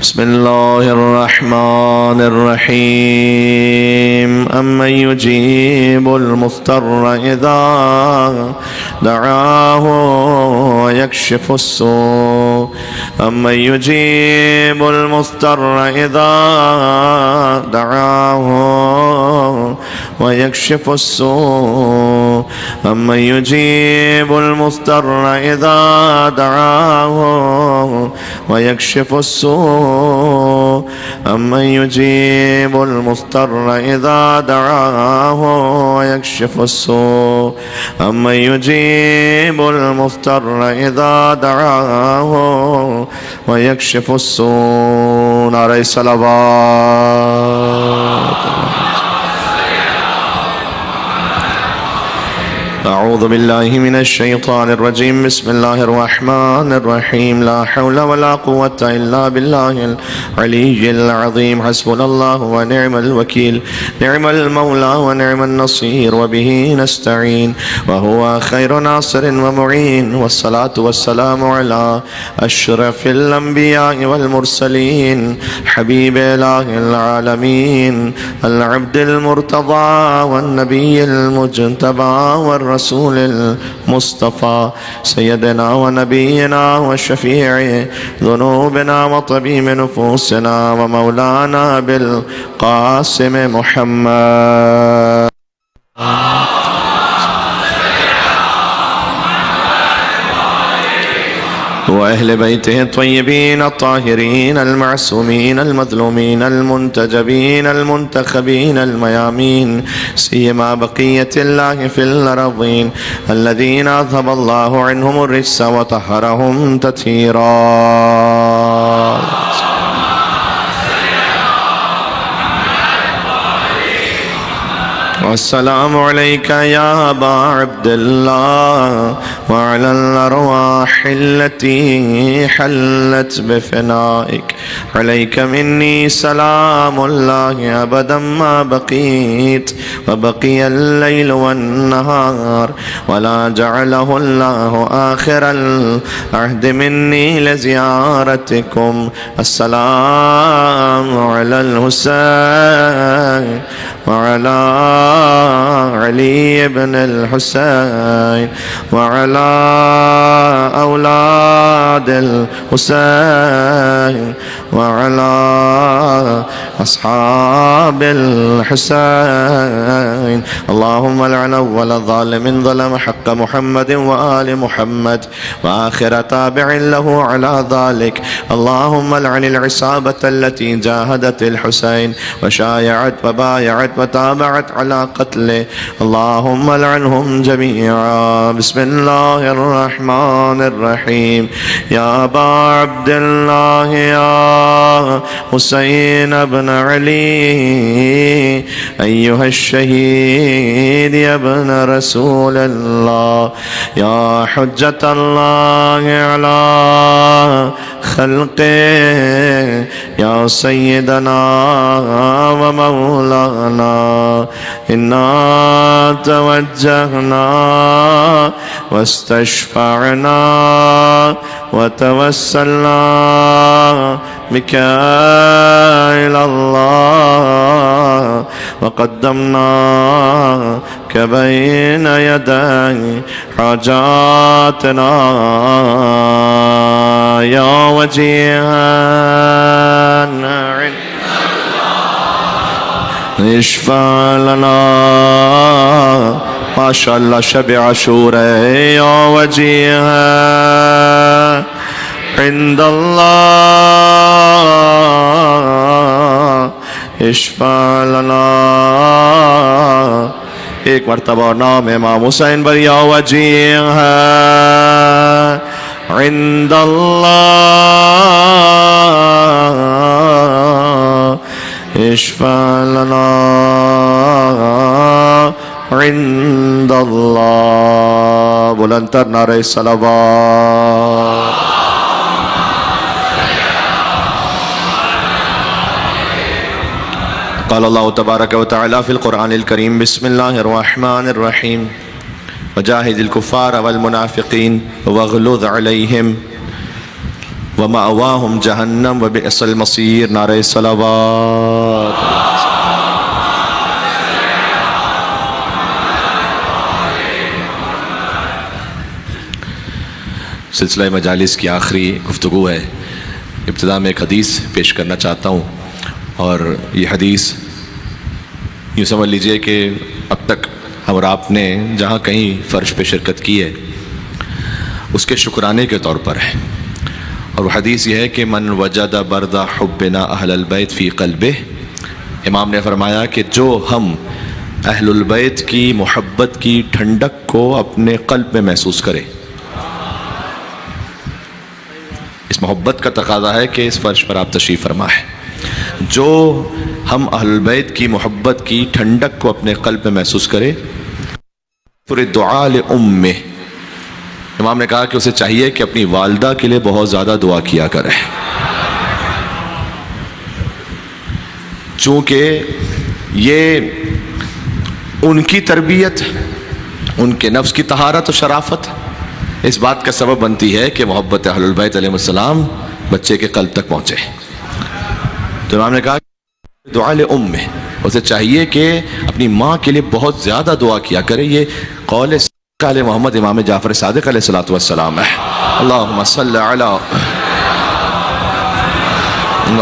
بسم الله الرحمن الرحيم أمن يجيب المضطر إذا دعاه ويكشف السوء أمن يجيب المضطر إذا دعاه ويكشف السوء أمن يجيب المضطر إذا دعاه ويكشف السوء أمن يجيب المضطر إذا دعاه ويكشف السوء أمن يجيب المضطر إذا دعاه ويكشف السوء. نعرہ صلوات. أعوذ بالله من الشيطان الرجيم. بسم الله الرحمن الرحيم. لا حول ولا قوة إلا بالله العلي العظيم. حسبنا الله ونعم الوكيل. نعم المولى ونعم النصير وبه نستعين وهو خير ناصر ومعين. والصلاة والسلام على أشرف الأنبياء والمرسلين حبيب إله العالمين العبد المرتضى والنبي المجتبى والرسول المصطفى سيدنا ونبينا وشفيع ذنوبنا وطبيب نفوسنا ومولانا بالقاسم محمد وأهل بيته الطيبين الطاهرين المعصومين المظلومين المنتجبين المنتخبين الميامين سيما بقية الله في الأرضين الذين أذهب الله عنهم الرجس وطهرهم تطهيرا. والسلام عليك يا أبا عبد الله وعلى الأرواح التي حلت بفنائك. عليك مني سلام الله أبدا ما بقيت وبقي الليل والنهار ولا جعله الله آخر العهد مني لزيارتكم. السلام على الحسين وعلى علي بن الحسين وعلى أولاد الحسين وعلى أصحاب الحسين. اللهم لعن أول ظالم ظلم حق محمد وآل محمد وآخر تابع له على ذلك. اللهم لعن العصابة التي جاهدت الحسين وشايعت وبايعت وتابعت على قتله. اللهم لعنهم جميعا. بسم الله الرحمن الرحيم. يا أبا عبد الله يا حسين بن علي أيها الشهيد يا ابن رسول الله يا حجة الله على خلقه يا سيدنا ومولانا. إنا توجهنا واستشفعنا وتوسلنا بك إلى الله وقدمناك بين يدي حاجاتنا يا وجيها اشفع لنا. ما شاء الله شب عاشور يا وجيها عند الله اشفع لنا. ایک مرتبہ نام امام حسین بر یا وجیہا عند اللہ اشفع لنا عند اللہ. بلندتر نعرہ صلوات. قال الله تبارك وتعالى في القرآن الكريم. بسم الله الرحمن الرحيم. وجاهد الكفار والمنافقين واغلظ عليهم ومأواہم جہنم وبئس المصیر. نعرہ صلوات. سلسلہ مجالس کی آخری گفتگو ہے. ابتدا میں ایک حدیث پیش کرنا چاہتا ہوں، اور یہ حدیث یوں سمجھ لیجئے کہ اب تک ہم اور آپ نے جہاں کہیں فرش پہ شرکت کی ہے اس کے شکرانے کے طور پر ہے. اور وہ حدیث یہ ہے کہ من وجد برد حبنا اہل البیت فی قلبہ. امام نے فرمایا کہ جو ہم اہل البیت کی محبت کی ٹھنڈک کو اپنے قلب میں محسوس کرے. اس محبت کا تقاضا ہے کہ اس فرش پر آپ تشریف فرما ہے. جو ہم اہل البیت کی محبت کی ٹھنڈک کو اپنے قلب میں محسوس کرے. پورے دعا لأمہ. امام نے کہا کہ اسے چاہیے کہ اپنی والدہ کے لیے بہت زیادہ دعا کیا کرے، چونکہ یہ ان کی تربیت، ان کے نفس کی طہارت و شرافت اس بات کا سبب بنتی ہے کہ محبت اہل البیت علیہ السلام بچے کے قلب تک پہنچے. تو امام نے کہا کہ دعا لأمہ، اسے چاہیے کہ اپنی ماں کے لیے بہت زیادہ دعا کیا کرے. یہ قول قال محمد امام جعفر صادق علیہ الصلوۃ والسلام ہے. اللہم صل علی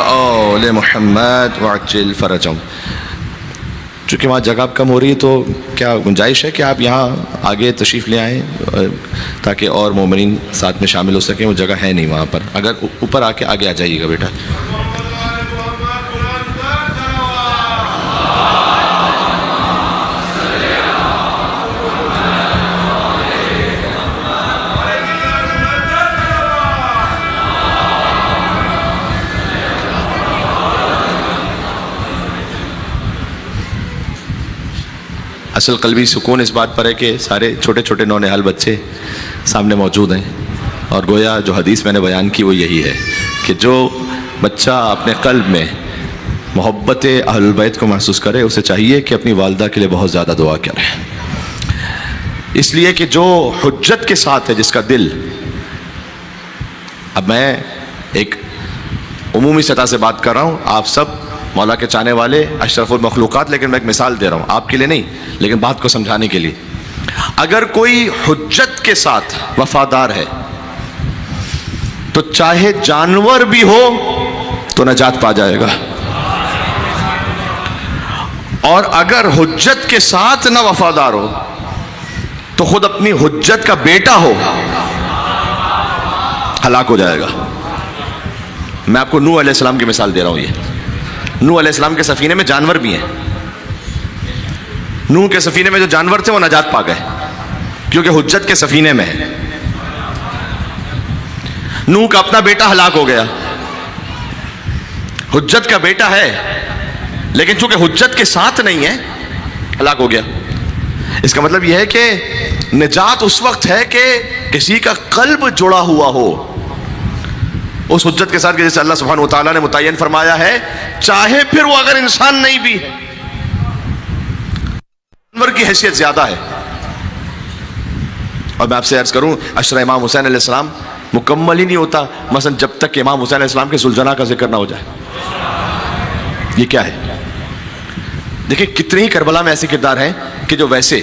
آل محمد وعجل فرجہم. چونکہ وہاں جگہ کم ہو رہی ہے تو کیا گنجائش ہے کہ آپ یہاں آگے تشریف لے آئیں تاکہ اور مومنین ساتھ میں شامل ہو سکیں؟ وہ جگہ ہے نہیں وہاں پر. اگر اوپر آ کے آگے آ جائیے گا بیٹا. اصل قلبی سکون اس بات پر ہے کہ سارے چھوٹے چھوٹے نونہال بچے سامنے موجود ہیں، اور گویا جو حدیث میں نے بیان کی وہ یہی ہے کہ جو بچہ اپنے قلب میں محبت اہل البیت کو محسوس کرے اسے چاہیے کہ اپنی والدہ کے لیے بہت زیادہ دعا کرے. اس لیے کہ جو حجت کے ساتھ ہے جس کا دل، اب میں ایک عمومی سطح سے بات کر رہا ہوں، آپ سب مولا کے چاہنے والے اشرف المخلوقات، لیکن میں ایک مثال دے رہا ہوں آپ کے لیے نہیں لیکن بات کو سمجھانے کے لیے. اگر کوئی حجت کے ساتھ وفادار ہے تو چاہے جانور بھی ہو تو نجات پا جائے گا، اور اگر حجت کے ساتھ نہ وفادار ہو تو خود اپنی حجت کا بیٹا ہو ہلاک ہو جائے گا. میں آپ کو نوح علیہ السلام کی مثال دے رہا ہوں. یہ نوح علیہ السلام کے سفینے میں جانور بھی ہیں. نوح کے سفینے میں جو جانور تھے وہ نجات پا گئے کیونکہ حجت کے سفینے میں ہے. نوح کا اپنا بیٹا ہلاک ہو گیا، حجت کا بیٹا ہے لیکن چونکہ حجت کے ساتھ نہیں ہے ہلاک ہو گیا. اس کا مطلب یہ ہے کہ نجات اس وقت ہے کہ کسی کا قلب جڑا ہوا ہو اس حجت کے ساتھ کہ جیسے اللہ سبحانہ وتعالیٰ نے متعین فرمایا ہے، چاہے پھر وہ اگر انسان نہیں بھی ہے، جانور کی حیثیت زیادہ ہے. اور میں آپ سے عرض کروں عشرہ امام حسین علیہ السلام مکمل ہی نہیں ہوتا مثلا جب تک کہ امام حسین علیہ السلام کے ذوالجناح کا ذکر نہ ہو جائے. یہ کیا ہے؟ دیکھیں کتنے ہی کربلا میں ایسے کردار ہیں کہ جو ویسے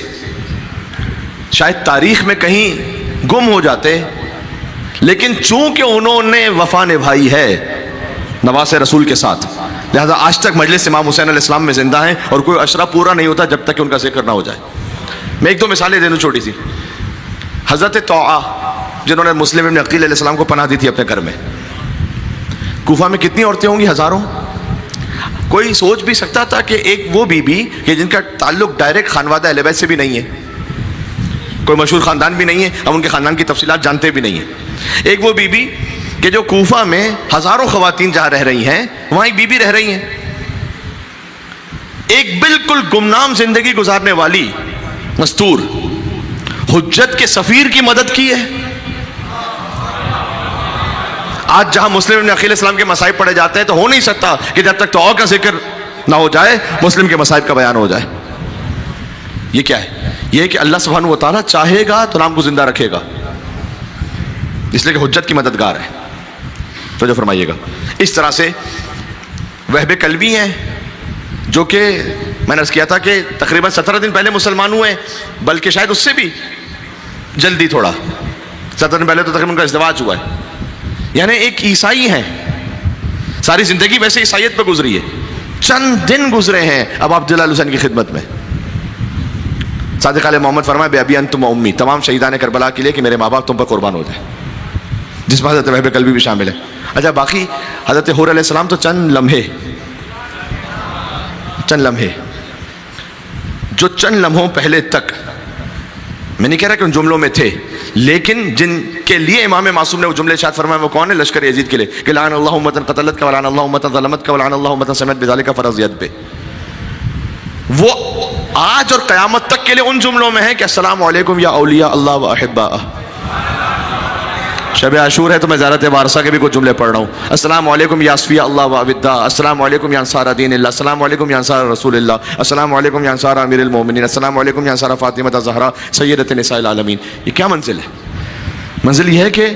شاید تاریخ میں کہیں گم ہو جاتے، لیکن چونکہ انہوں نے وفا نبھائی ہے نواس رسول کے ساتھ، لہذا آج تک مجلس امام حسین علیہ السلام میں زندہ ہیں، اور کوئی عشرہ پورا نہیں ہوتا جب تک کہ ان کا ذکر نہ ہو جائے. میں ایک دو مثالیں دے دوں چھوٹی سی. حضرت طوعہ جنہوں نے مسلم ابن عقیل علیہ السلام کو پناہ دی تھی اپنے گھر میں. کوفہ میں کتنی عورتیں ہوں گی؟ ہزاروں. کوئی سوچ بھی سکتا تھا کہ ایک وہ بی بی کہ جن کا تعلق ڈائریکٹ خانوادہ اہل بیت سے بھی نہیں ہے، کوئی مشہور خاندان بھی نہیں ہے، ہم ان کے خاندان کی تفصیلات جانتے بھی نہیں ہیں، ایک وہ بی بی کہ جو کوفہ میں ہزاروں خواتین جہاں رہ رہی ہیں وہاں ایک بی بی رہ رہی ہیں، ایک بالکل گمنام زندگی گزارنے والی مستور حجت کے سفیر کی مدد کی ہے. آج جہاں مسلم ابن عقیل اسلام کے مصائب پڑھے جاتے ہیں تو ہو نہیں سکتا کہ جب تک توعہ کا ذکر نہ ہو جائے مسلم کے مصائب کا بیان ہو جائے. یہ کیا ہے؟ یہ ہے کہ اللہ سبحانہ و تعالیٰ چاہے گا تو نام کو زندہ رکھے گا، اس لیے کہ حجت کی مددگار ہے. توجہ فرمائیے گا. اس طرح سے وہب کلبی ہیں جو کہ میں نے عرض کیا تھا کہ تقریباً 17 دن پہلے مسلمان ہوئے ہیں، بلکہ شاید اس سے بھی جلدی تھوڑا، 17 دن پہلے تو تقریباً ان کا ازدواج ہوا ہے. یعنی ایک عیسائی ہیں، ساری زندگی ویسے عیسائیت پہ گزری ہے، چند دن گزرے ہیں اب آپ جلال حسین کی خدمت میں. صادق علیہ محمد فرمائے بے ابی انتم و امی، تمام شہیدان کربلا کے لیے کہ میرے ماں باپ تم پر قربان ہو جائے، جس میں حضرت وہب کلبی بھی شامل ہے. اچھا باقی حضرت حور علیہ السلام تو چند لمحے جو چند لمحوں پہلے تک، میں نہیں کہہ رہا کہ ان جملوں میں تھے، لیکن جن کے لیے امام معصوم نے وہ جملے ارشاد فرمائے وہ کون ہے؟ لشکر یزید کے لیے کہ لعن اللہ امتن قتلت کا ولعن اللہ امتن ظلمت کا ولعن اللہ امتن سمعت بذالک فرضیت پہ. وہ آج اور قیامت تک کے لیے ان جملوں میں ہے کہ السلام علیکم یا اولیاء اللہ و احباء. شب عاشور ہے تو میں زیارت وارثہ کے بھی کچھ جملے پڑھ رہا ہوں. السلام علیکم یا اصفیاء اللہ و ابدا، السلام علیکم یا انصار دین اللہ، السلام علیکم یا انصار رسول اللہ، السلام علیکم یا انصار امیر المومنین، السلام علیکم یا انصار فاطمہ الزہرا سیدۃ نساء العالمین. یہ کیا منزل ہے؟ منزل یہ ہے کہ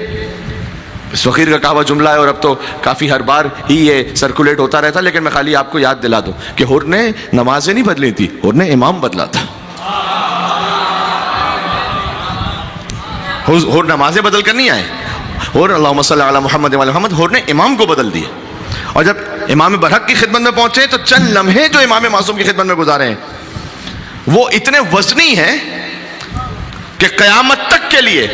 فقیر کا کہا ہوا جملہ ہے، اور اب تو کافی ہر بار ہی یہ سرکولیٹ ہوتا رہتا، لیکن میں خالی آپ کو یاد دلا دوں کہ حور نے نمازیں نہیں بدلی تھی، حور نے امام بدلا تھا. حور نمازیں بدل کر نہیں آئے، اور اللہم صلی علی محمد وعلی محمد، حور نے امام کو بدل دیا. اور جب امام برحق کی خدمت میں پہنچے تو چند لمحے جو امام معصوم کی خدمت میں گزارے ہیں وہ اتنے وزنی ہیں کہ قیامت تک کے لیے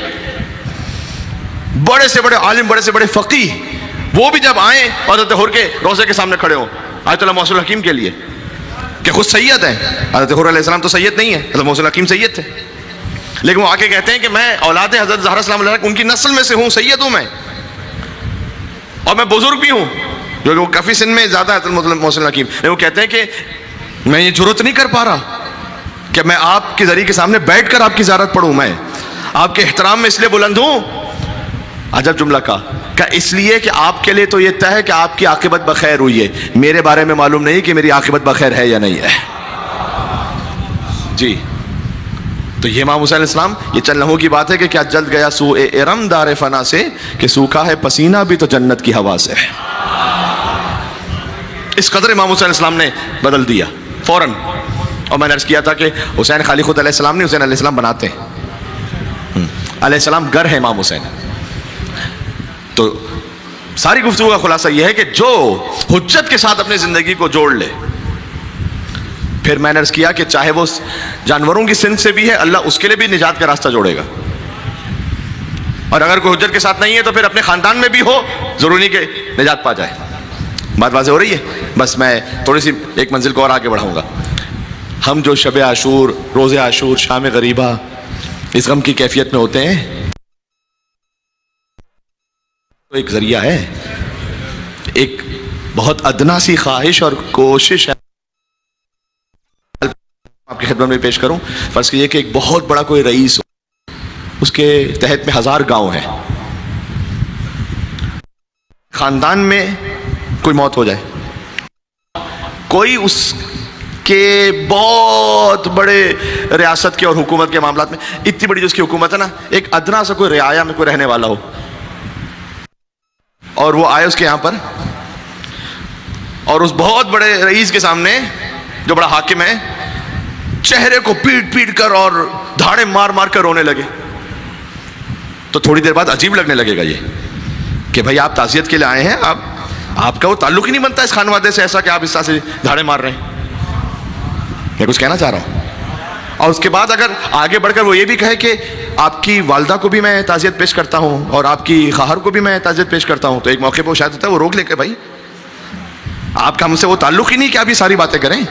بڑے سے بڑے عالم، بڑے سے بڑے فقیہ، وہ بھی جب آئیں اور حضرت حور کے روضے کے سامنے کھڑے ہوں آیت اللہ محسن الحکیم کے لیے کہ خود سید ہیں. حضرت حور علیہ السلام تو سید نہیں ہے، حضرت محسن الحکیم سید تھے، لیکن وہ آ کے کہتے ہیں کہ میں اولاد حضرت زہرا سلام اللہ ان کی نسل میں سے ہوں، سید ہوں میں، اور میں بزرگ بھی ہوں، جو کہ وہ کافی سن میں زیادہ ہے حضرت محسن الحکیم. وہ کہتے ہیں کہ میں یہ جرت نہیں کر پا رہا کہ میں آپ کے ذریعے کے سامنے بیٹھ کر آپ کی زیارت پڑھوں، میں آپ کے احترام میں اس لیے بلند ہوں. عجب جملہ کا اس لیے کہ آپ کے لیے تو یہ طے ہے کہ آپ کی عاقبت بخیر ہوئی ہے، میرے بارے میں معلوم نہیں کہ میری عاقبت بخیر ہے یا نہیں ہے. جی تو یہ امام حسین علیہ السلام، یہ چند لمحوں کی بات ہے کہ کیا جلد گیا سوئے ارم دار فنا سے کہ سوکھا ہے پسینہ بھی تو جنت کی ہوا سے. اس قدر امام حسین علیہ السلام نے بدل دیا فوراً. اور میں نے عرض کیا تھا کہ حسین خالی خود علیہ السلام نہیں، حسین علیہ السلام بناتے ہیں. علیہ السلام گر ہے امام حسین. تو ساری گفتگو کا خلاصہ یہ ہے کہ جو حجت کے ساتھ اپنی زندگی کو جوڑ لے، پھر میں نے عرض کیا کہ چاہے وہ جانوروں کی صنف سے بھی ہے، اللہ اس کے لیے بھی نجات کا راستہ جوڑے گا. اور اگر کوئی حجت کے ساتھ نہیں ہے تو پھر اپنے خاندان میں بھی ہو، ضروری نہیں کہ نجات پا جائے. بات واضح ہو رہی ہے؟ بس میں تھوڑی سی ایک منزل کو اور آگے بڑھاؤں گا. ہم جو شب عاشور، روز عاشور، شام غریبہ اس غم کی کیفیت میں ہوتے ہیں، تو ایک ذریعہ ہے، ایک بہت ادنا سی خواہش اور کوشش ہے آپ کی خدمت میں پیش کروں. فرض کیجئے کہ ایک بہت بڑا کوئی رئیس ہو، اس کے تحت میں 1000 گاؤں ہیں، خاندان میں کوئی موت ہو جائے، کوئی اس کے بہت بڑے ریاست کے اور حکومت کے معاملات میں، اتنی بڑی جو اس کی حکومت ہے نا، ایک ادنا سا کوئی رعایا میں کوئی رہنے والا ہو اور وہ آئے اس کے یہاں پر اور اس بہت بڑے رئیس کے سامنے جو بڑا حاکم ہے چہرے کو پیٹ پیٹ کر اور دھاڑے مار مار کر رونے لگے، تو تھوڑی دیر بعد عجیب لگنے لگے گا یہ کہ بھائی آپ تعزیت کے لیے آئے ہیں، آپ کا وہ تعلق ہی نہیں بنتا اس خانوادے سے ایسا کہ آپ اس طرح سے دھاڑے مار رہے ہیں. میں کچھ کہنا چاہ رہا ہوں. اور اس کے بعد اگر آگے بڑھ کر وہ یہ بھی کہے کہ آپ کی والدہ کو بھی میں تعزیت پیش کرتا ہوں اور آپ کی خواہر کو بھی میں تعزیت پیش کرتا ہوں، تو ایک موقع پہ وہ شاید ہوتا ہے وہ روک لے کے بھائی آپ کا ہم سے وہ تعلق ہی نہیں کہ آپ یہ ساری باتیں کریں.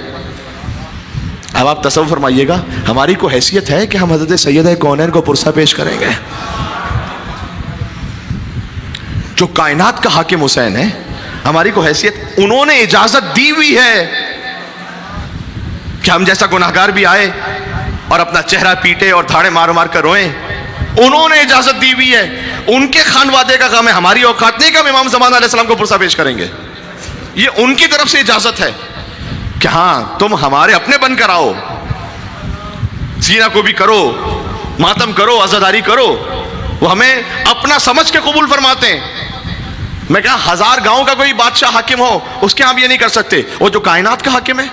اب آپ تصور فرمائیے گا ہماری کو حیثیت ہے کہ ہم حضرت سیدہ کونین کو پرسہ پیش کریں گے، جو کائنات کا حاکم حسین ہے. ہماری کو حیثیت، انہوں نے اجازت دی ہوئی ہے کہ ہم جیسا گناہگار بھی آئے اور اپنا چہرہ پیٹے اور دھاڑے مار مار کر روئیں، انہوں نے اجازت دی ہوئی ہے. ان کے خانوادے کا کام ہے، ہماری اوقات نہیں کہ ہم امام زمان علیہ السلام کو پرسہ پیش کریں گے. یہ ان کی طرف سے اجازت ہے کہ ہاں تم ہمارے اپنے بن کر آؤ، سینہ کو بھی کرو، ماتم کرو، عزاداری کرو. وہ ہمیں اپنا سمجھ کے قبول فرماتے ہیں. میں کہا 1000 گاؤں کا کوئی بادشاہ حاکم ہو اس کے ہم یہ نہیں کر سکتے، وہ جو کائنات کا حاکم ہے۔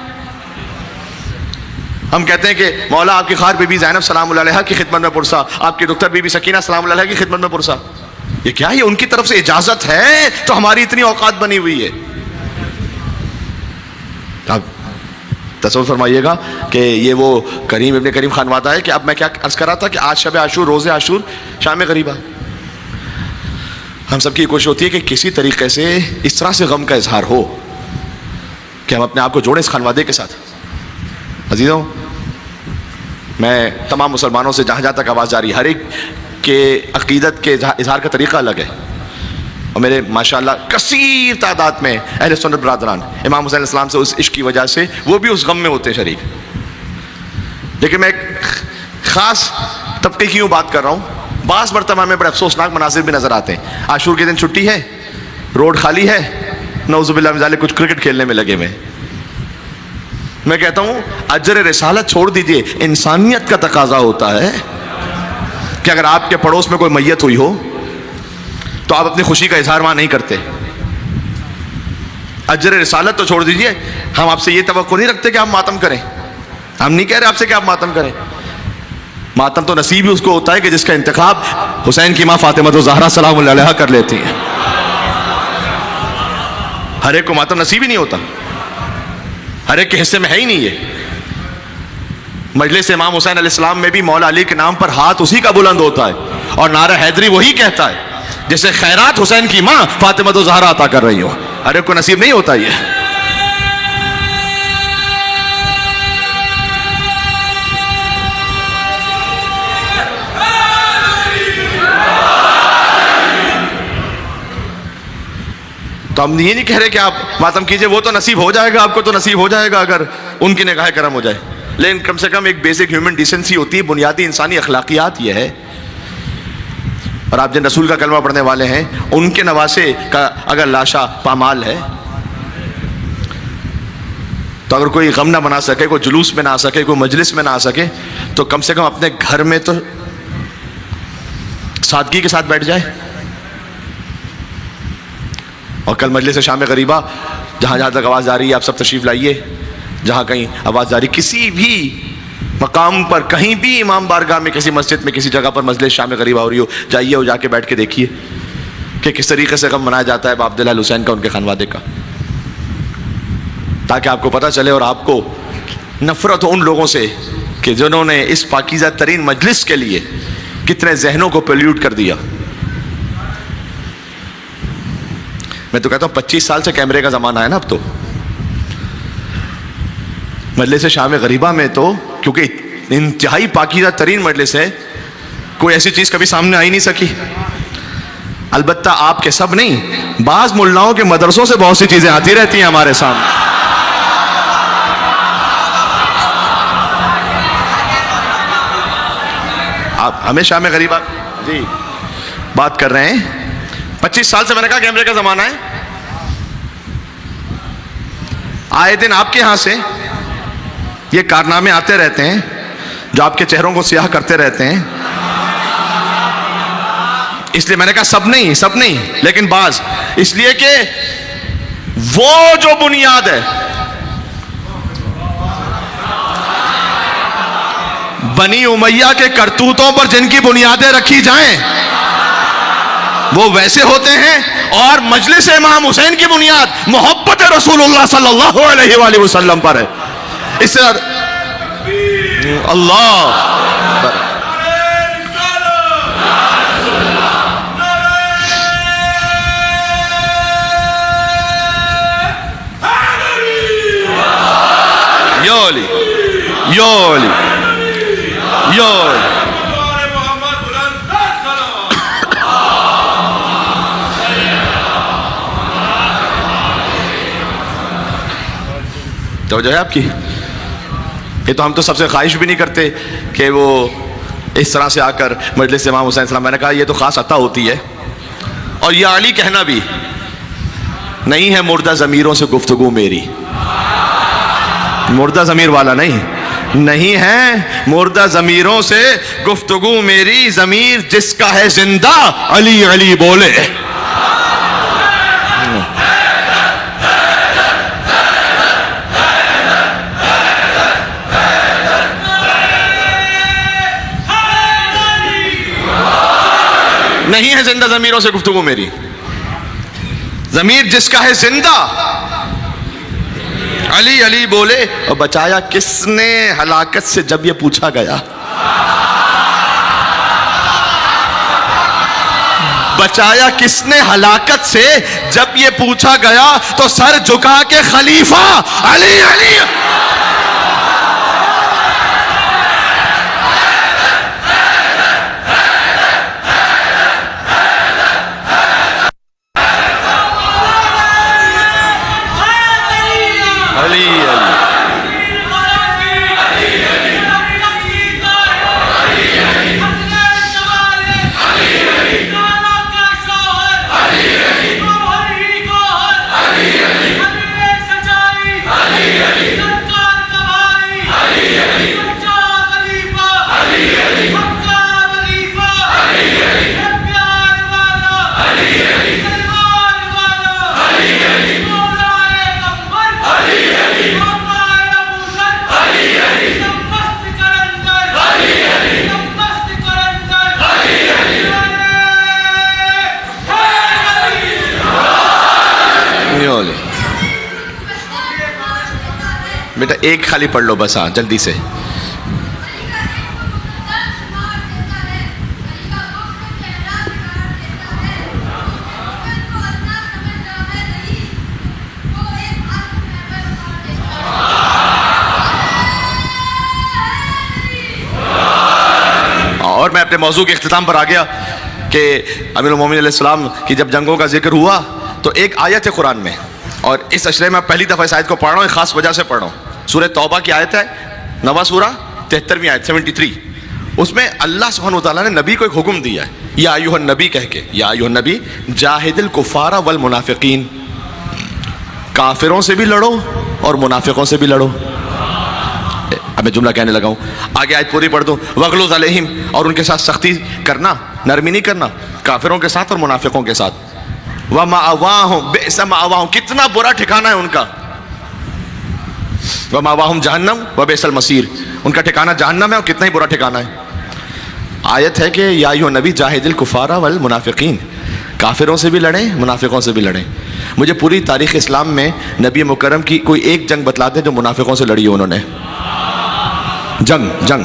ہم کہتے ہیں کہ مولا آپ کی خواہر بی بی زینب سلام اللہ علیہا کی خدمت میں پرسا، آپ کی دختر بی بی سکینہ سلام اللہ علیہا کی خدمت میں پرسا۔ یہ کیا ہے؟ ان کی طرف سے اجازت ہے تو ہماری اتنی اوقات بنی ہوئی ہے۔ اب تصور فرمائیے گا کہ یہ وہ کریم ابن کریم خان وعدہ ہے کہ اب میں کیا عرض کر رہا تھا کہ آج شب عاشور، روز عاشور، شام غریبہ، ہم سب کی کوشش ہوتی ہے کہ کسی طریقے سے اس طرح سے غم کا اظہار ہو کہ ہم اپنے آپ کو جوڑیں اس خانوادے کے ساتھ۔ عزیزوں، میں تمام مسلمانوں سے جہاں جہاں تک آواز جاری، ہر ایک کے عقیدت کے اظہار کا طریقہ الگ ہے، اور میرے ماشاءاللہ کثیر تعداد میں اہل سنت برادران امام حسین علیہ السلام سے اس عشق کی وجہ سے وہ بھی اس غم میں ہوتے ہیں شریک۔ لیکن میں ایک خاص طبقے کی بات کر رہا ہوں، بعض مرتبہ میں بڑے افسوسناک مناظر بھی نظر آتے ہیں۔ عاشور کے دن چھٹی ہے، روڈ خالی ہے، نعوذ باللہ من ذالک کچھ کرکٹ کھیلنے میں لگے ہوئے۔ میں کہتا ہوں اجر رسالت چھوڑ دیجئے، انسانیت کا تقاضا ہوتا ہے کہ اگر آپ کے پڑوس میں کوئی میت ہوئی ہو تو آپ اپنی خوشی کا اظہار وہاں نہیں کرتے۔ اجر رسالت تو چھوڑ دیجئے، ہم آپ سے یہ توقع نہیں رکھتے کہ آپ ماتم کریں، ہم نہیں کہہ رہے آپ سے کہ آپ ماتم کریں۔ ماتم تو نصیب ہی اس کو ہوتا ہے کہ جس کا انتخاب حسین کی ماں فاطمہ الزہرا سلام اللہ علیہا کر لیتی ہیں۔ ہر ایک کو ماتم نصیب ہی نہیں ہوتا، ہر ایک کے حصے میں ہے ہی نہیں یہ۔ مجلس امام حسین علیہ السلام میں بھی مولا علی کے نام پر ہاتھ اسی کا بلند ہوتا ہے اور نعرہ حیدری وہی کہتا ہے جیسے خیرات حسین کی ماں فاطمہ الزہرا عطا کر رہی ہو۔ ہر ایک کو نصیب نہیں ہوتا یہ۔ تو ہم یہ نہیں کہہ رہے کہ آپ ماتم کیجئے، وہ تو نصیب ہو جائے گا، آپ کو تو نصیب ہو جائے گا اگر ان کی نگاہ کرم ہو جائے، لیکن کم سے کم ایک بیسک ہیومن ڈیسنسی ہوتی ہے، بنیادی انسانی اخلاقیات یہ ہے۔ اور آپ جن رسول کا کلمہ پڑھنے والے ہیں ان کے نواسے کا اگر لاشا پامال ہے تو اگر کوئی غم نہ بنا سکے، کوئی جلوس میں نہ آ سکے، کوئی مجلس میں نہ آ سکے، تو کم سے کم اپنے گھر میں تو سادگی کے ساتھ بیٹھ جائے۔ اور کل مجلس شام غریبہ جہاں جہاں تک آواز آ رہی ہے آپ سب تشریف لائیے، جہاں کہیں آواز جاری کسی بھی مقام پر، کہیں بھی امام بارگاہ میں، کسی مسجد میں، کسی جگہ پر مجلس شام غریبہ ہو رہی ہو، جائیے اور جا کے بیٹھ کے دیکھیے کہ کس طریقے سے غم منایا جاتا ہے عبداللہ الحسین کا، ان کے خانوادے کا، تاکہ آپ کو پتہ چلے اور آپ کو نفرت ہو ان لوگوں سے کہ جنہوں نے اس پاکیزہ ترین مجلس کے لیے کتنے ذہنوں کو پلیوٹ کر دیا۔ میں تو کہتا ہوں 25 سال سے کیمرے کا زمانہ ہے نا اب تو۔ مجلس شام غریبہ میں تو کیونکہ انتہائی پاکیزہ ترین مجلس ہے، کوئی ایسی چیز کبھی سامنے آئی نہیں سکی۔ البتہ آپ کے سب نہیں، بعض ملاؤں کے مدرسوں سے بہت سی چیزیں آتی رہتی ہیں ہمارے سامنے۔ آپ ہمیں شام غریبہ جی بات کر رہے ہیں، 25 سال سے میں نے کہا کیمرے کا زمانہ ہے۔ آئے دن آپ کے ہاں سے یہ کارنامے آتے رہتے ہیں جو آپ کے چہروں کو سیاہ کرتے رہتے ہیں، اس لیے میں نے کہا سب نہیں لیکن بعض، اس لیے کہ وہ جو بنیاد ہے بنی امیہ کے کرتوتوں پر جن کی بنیادیں رکھی جائیں وہ ویسے ہوتے ہیں، اور مجلس امام حسین کی بنیاد محبت رسول اللہ صلی اللہ علیہ وآلہ وسلم پر ہے۔ اس سے اللہ یولی یولی یولی تو جو ہے آپ کی یہ تو ہم تو سب سے خواہش بھی نہیں کرتے کہ وہ اس طرح سے آ کر مجلس امام حسین السلام، میں نے کہا یہ تو خاص عطا ہوتی ہے، اور یہ علی کہنا بھی نہیں ہے مردہ ضمیروں سے گفتگو میری، مردہ ضمیر والا نہیں ہے مردہ ضمیروں سے گفتگو میری، ضمیر جس کا ہے زندہ علی علی بولے، زندہ ضمیروں سے گفتگو میری. ضمیر جس کا ہے زندہ علی علی بولے. اور بچایا کس نے ہلاکت سے جب یہ پوچھا گیا؟ بچایا کس نے ہلاکت سے جب یہ پوچھا گیا؟ تو سر جھکا کے خلیفہ علی علی. بیٹا ایک خالی پڑھ لو بس. ہاں جلدی سے. اور میں اپنے موضوع کے اختتام پر آ گیا کہ امیر المومنین علیہ السلام کی جب جنگوں کا ذکر ہوا تو ایک آیت ہے قرآن میں, اور اس اشرے میں پہلی دفعہ اس آیت کو پڑھ رہا ہوں, ایک خاص وجہ سے پڑھ رہا ہوں. سورہ توبہ کی آیت ہے, نواں سورہ 73ویں آیت 73. اس میں اللہ سبحانہ وتعالیٰ نے نبی کو ایک حکم دیا ہے, یا ایھا النبی کہہ کے, یا ایھا النبی جاہد الکفار والمنافقین, کافروں سے بھی لڑو اور منافقوں سے بھی لڑو. اب میں جملہ کہنے لگا ہوں, آگے آیت پوری پڑھ دو. وغلظ علیہم, اور ان کے ساتھ سختی کرنا, نرمی نہیں کرنا, کافروں کے ساتھ اور منافقوں کے ساتھ. وَمَأْوَاهُمْ بِئْسَ مَأْوَاهُمْ, کتنا برا ٹھکانہ ہے ان کا. وَمَأْوَاهُمْ جہنم وَبِئْسَ الْمَصِيرُ, ان کا ٹھکانہ جہنم ہے اور کتنا ہی برا ٹھکانہ ہے. آیت ہے کہ یا ایھا النبی جاہد الکفار والمنافقین, کافروں سے بھی لڑیں منافقوں سے بھی لڑیں. مجھے پوری تاریخ اسلام میں نبی مکرم کی کوئی ایک جنگ بتلاتے جو منافقوں سے لڑی ہو انہوں نے. جنگ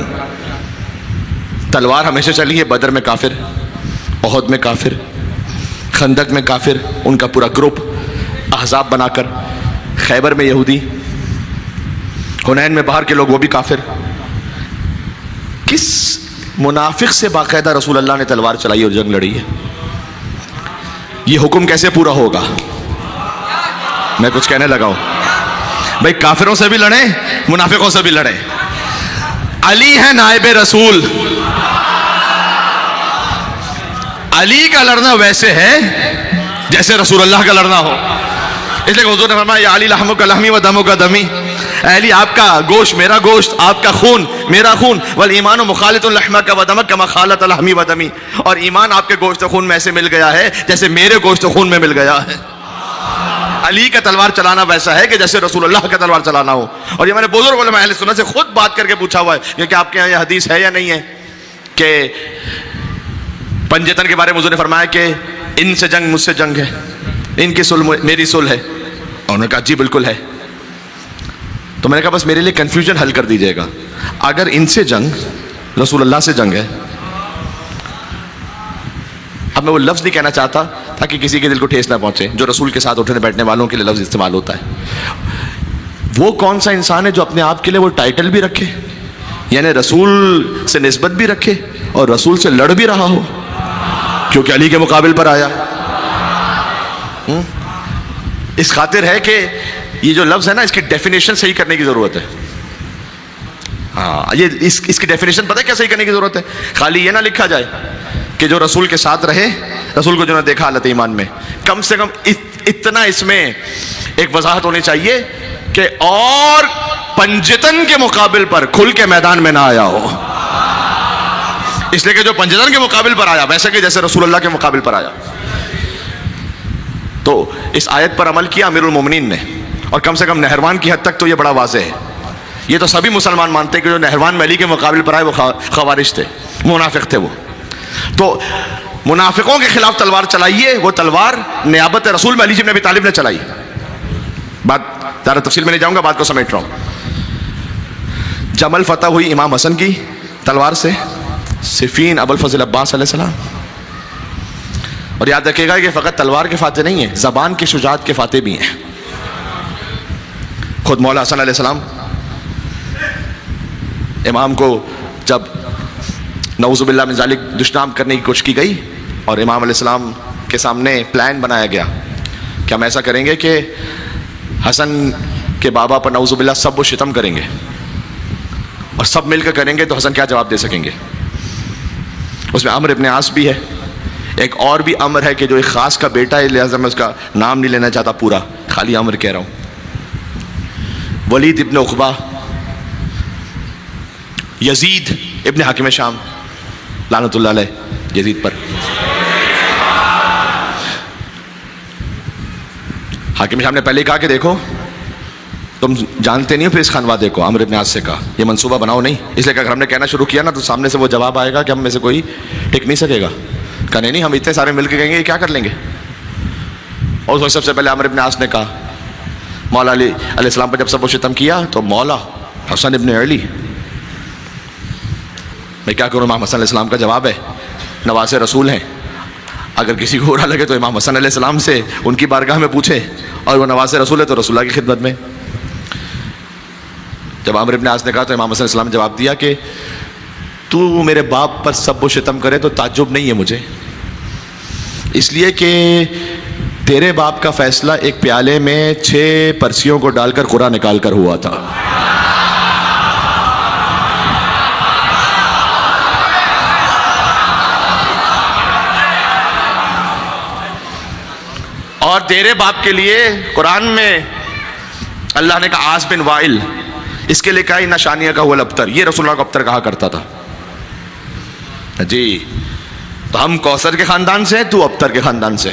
تلوار ہمیشہ چلی ہے. بدر میں کافر, احد میں کافر, خندق میں کافر, ان کا پورا گروپ احزاب بنا کر, خیبر میں یہودی, حنین میں باہر کے لوگ وہ بھی کافر. کس منافق سے باقاعدہ رسول اللہ نے تلوار چلائی اور جنگ لڑی ہے؟ یہ حکم کیسے پورا ہوگا؟ میں کچھ کہنے لگا ہوں بھائی, کافروں سے بھی لڑیں منافقوں سے بھی لڑیں. علی ہے نائب رسول, علی کا لڑنا ویسے ہے جیسے رسول اللہ کا لڑنا ہو. اس لیے حضور نے فرمایا یا علی لحمک لحمی و دمک دمی, اے علی آپ کا گوشت میرا گوشت, آپ کا خون میرا خون. والایمان مخالط لحمک و دمک کما خالط لحمی و دمی, اور ایمان آپ کے گوشت و خون میں ایسے مل گیا ہے جیسے میرے گوشت و خون میں مل گیا ہے. علی کا تلوار چلانا ویسا ہے کہ جیسے رسول اللہ کا تلوار چلانا ہو. اور یہ میں نے بزرگ علماء اہل سنت سے خود بات کر کے پوچھا ہوا ہے کہ آپ کے یہاں یہ حدیث ہے یا نہیں ہے کہ پنجتن کے بارے میں حضور نے فرمایا کہ ان سے جنگ مجھ سے جنگ ہے, ان کی صلح میری صلح ہے. اور انہوں نے کہا جی بالکل ہے. تو میں نے کہا بس میرے لیے کنفیوژن حل کر دیجیے گا, اگر ان سے جنگ رسول اللہ سے جنگ ہے, اب میں وہ لفظ نہیں کہنا چاہتا تاکہ کسی کے دل کو ٹھیس نہ پہنچے, جو رسول کے ساتھ اٹھنے بیٹھنے والوں کے لیے لفظ استعمال ہوتا ہے. وہ کون سا انسان ہے جو اپنے آپ کے لیے وہ ٹائٹل بھی رکھے, یعنی رسول سے نسبت بھی رکھے اور رسول سے لڑ بھی رہا ہو کیونکہ علی کے مقابل پر آیا. اس خاطر ہے کہ یہ جو لفظ ہے نا, اس کی ڈیفینیشن صحیح کرنے کی ضرورت ہے. ہاں, یہ اس کی ڈیفینیشن پتہ ہے کیا صحیح کرنے کی ضرورت ہے؟ خالی یہ نہ لکھا جائے کہ جو رسول کے ساتھ رہے, رسول کو جو نے دیکھا حالت ایمان میں, کم سے کم اتنا اس میں ایک وضاحت ہونی چاہیے کہ اور پنجتن کے مقابل پر کھل کے میدان میں نہ آیا ہو. اس لیے کہ جو پنجتن کے مقابل پر آیا ویسے کہ جیسے رسول اللہ کے مقابل پر آیا. تو اس آیت پر عمل کیا امیر المومنین نے, اور کم سے کم نہروان کی حد تک تو یہ بڑا واضح ہے. یہ تو سبھی مسلمان مانتے ہیں کہ جو نہروان میں علی کے مقابل پر آئے وہ خوارج تھے, منافق تھے وہ. تو منافقوں کے خلاف تلوار چلائیے، وہ تلوار نیابت رسول میں علی بن ابی طالب نے چلائی. بات زیادہ تفصیل میں نہیں جاؤں گا، بات کو سمیٹ رہا ہوں. جمل فتح ہوئی امام حسن کی تلوار سے، صفین ابو الفضل عباس علیہ السلام. اور یاد رکھیے گا کہ فقط تلوار کے فاتح نہیں ہیں، زبان کی شجاعت کے فاتح بھی ہیں. خود مولا حسن علیہ السلام امام کو جب نعوذ باللہ من ذالک دشنام کرنے کی کوشش کی گئی اور امام علیہ السلام کے سامنے پلان بنایا گیا کہ ہم ایسا کریں گے کہ حسن کے بابا پر نعوذ باللہ سب و شتم کریں گے اور سب مل کر کریں گے تو حسن کیا جواب دے سکیں گے. اس میں عمرو ابن عاص بھی ہے، ایک اور بھی عمر ہے کہ جو ایک خاص کا بیٹا ہے، لہٰذا میں اس کا نام نہیں لینا چاہتا پورا، خالی عمر کہہ رہا ہوں. ولید ابن عقبہ، یزید ابن حاکم شام لعنت اللہ علیہ یزید پر. حاکم شام نے پہلے کہا کہ دیکھو تم جانتے نہیں ہو پھر اس خانوادے کو. عمرو ابن عاص سے کہا یہ منصوبہ بناؤ نہیں، اس لیے کہ اگر ہم نے کہنا شروع کیا نا تو سامنے سے وہ جواب آئے گا کہ ہم میں سے کوئی ٹک نہیں سکے گا. کہا نہیں ہم اتنے سارے مل کے کہیں گے یہ کیا کر لیں گے. اور سب سے پہلے عمرو ابن عاص نے کہا مولا علی علیہ السلام پر جب سب و شتم کیا تو مولا حسن ابن علی، میں کیا کروں. امام حسن علیہ السلام کا جواب ہے نواز رسول ہیں، اگر کسی کو برا لگے تو امام حسن علیہ السلام سے ان کی بارگاہ میں پوچھے، اور وہ نواز رسول ہے تو رسول اللہ کی خدمت میں. جب عمرو ابن عاص نے کہا تو امام حسن علیہ السلام نے جواب دیا کہ تو میرے باپ پر سب و شتم کرے تو تعجب نہیں ہے مجھے، اس لیے کہ تیرے باپ کا فیصلہ ایک پیالے میں 6 پرسیوں کو ڈال کر قرآن نکال کر ہوا تھا. اور تیرے باپ کے لیے قرآن میں اللہ نے کہا عاص بن وائل، اس کے لیے کہا نہ شانیہ کا ہوا الابتر، یہ رسول اللہ کو ابتر کہا کرتا تھا. جی تو ہم کوثر کے خاندان سے، تو ابتر کے خاندان سے.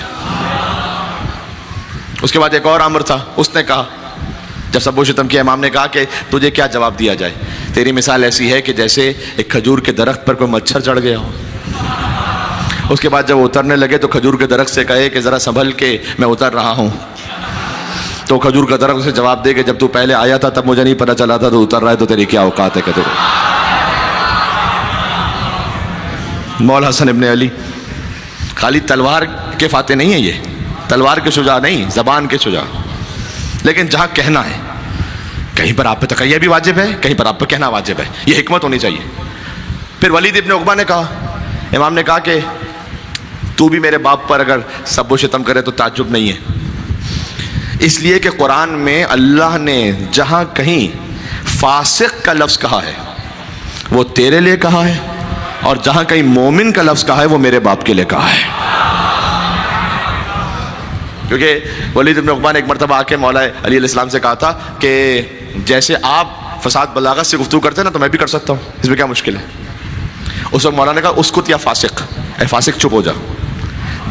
اس کے بعد ایک اور عمر تھا، اس نے کہا جب سب و شتم کیا امام نے کہا کہ تجھے کیا جواب دیا جائے. تیری مثال ایسی ہے کہ جیسے ایک کھجور کے درخت پر کوئی مچھر چڑھ گیا ہو، اس کے بعد جب اترنے لگے تو کھجور کے درخت سے کہے کہ ذرا سنبھل کے میں اتر رہا ہوں، تو کھجور کا درخت اسے جواب دے کہ جب تو پہلے آیا تھا تب مجھے نہیں پتہ چلا تھا، تو اتر رہا ہے تو تیری کیا اوقات ہے. کہ مولا حسن ابن علی خالی تلوار کے فاتح نہیں ہے، یہ تلوار کے شجاع نہیں، زبان کے شجاع. لیکن جہاں کہنا ہے کہیں پر آپ پہ تقیہ بھی واجب ہے، کہیں پر آپ پہ کہنا واجب ہے، یہ حکمت ہونی چاہیے. پھر ولید ابن عقبہ نے کہا، امام نے کہا کہ تو بھی میرے باپ پر اگر سب و شتم کرے تو تعجب نہیں ہے، اس لیے کہ قرآن میں اللہ نے جہاں کہیں فاسق کا لفظ کہا ہے وہ تیرے لیے کہا ہے، اور جہاں کہیں مومن کا لفظ کہا ہے وہ میرے باپ کے لیے کہا ہے. کیونکہ ولید بن عقبہ نے ایک مرتبہ آ کے مولا علی علیہ السلام سے کہا تھا کہ جیسے آپ فساد بلاغت سے گفتگو کرتے ہیں نا تو میں بھی کر سکتا ہوں، اس میں کیا مشکل ہے. اس وقت مولا نے کہا اسکت یا فاسق، اے فاسق چپ ہو جا.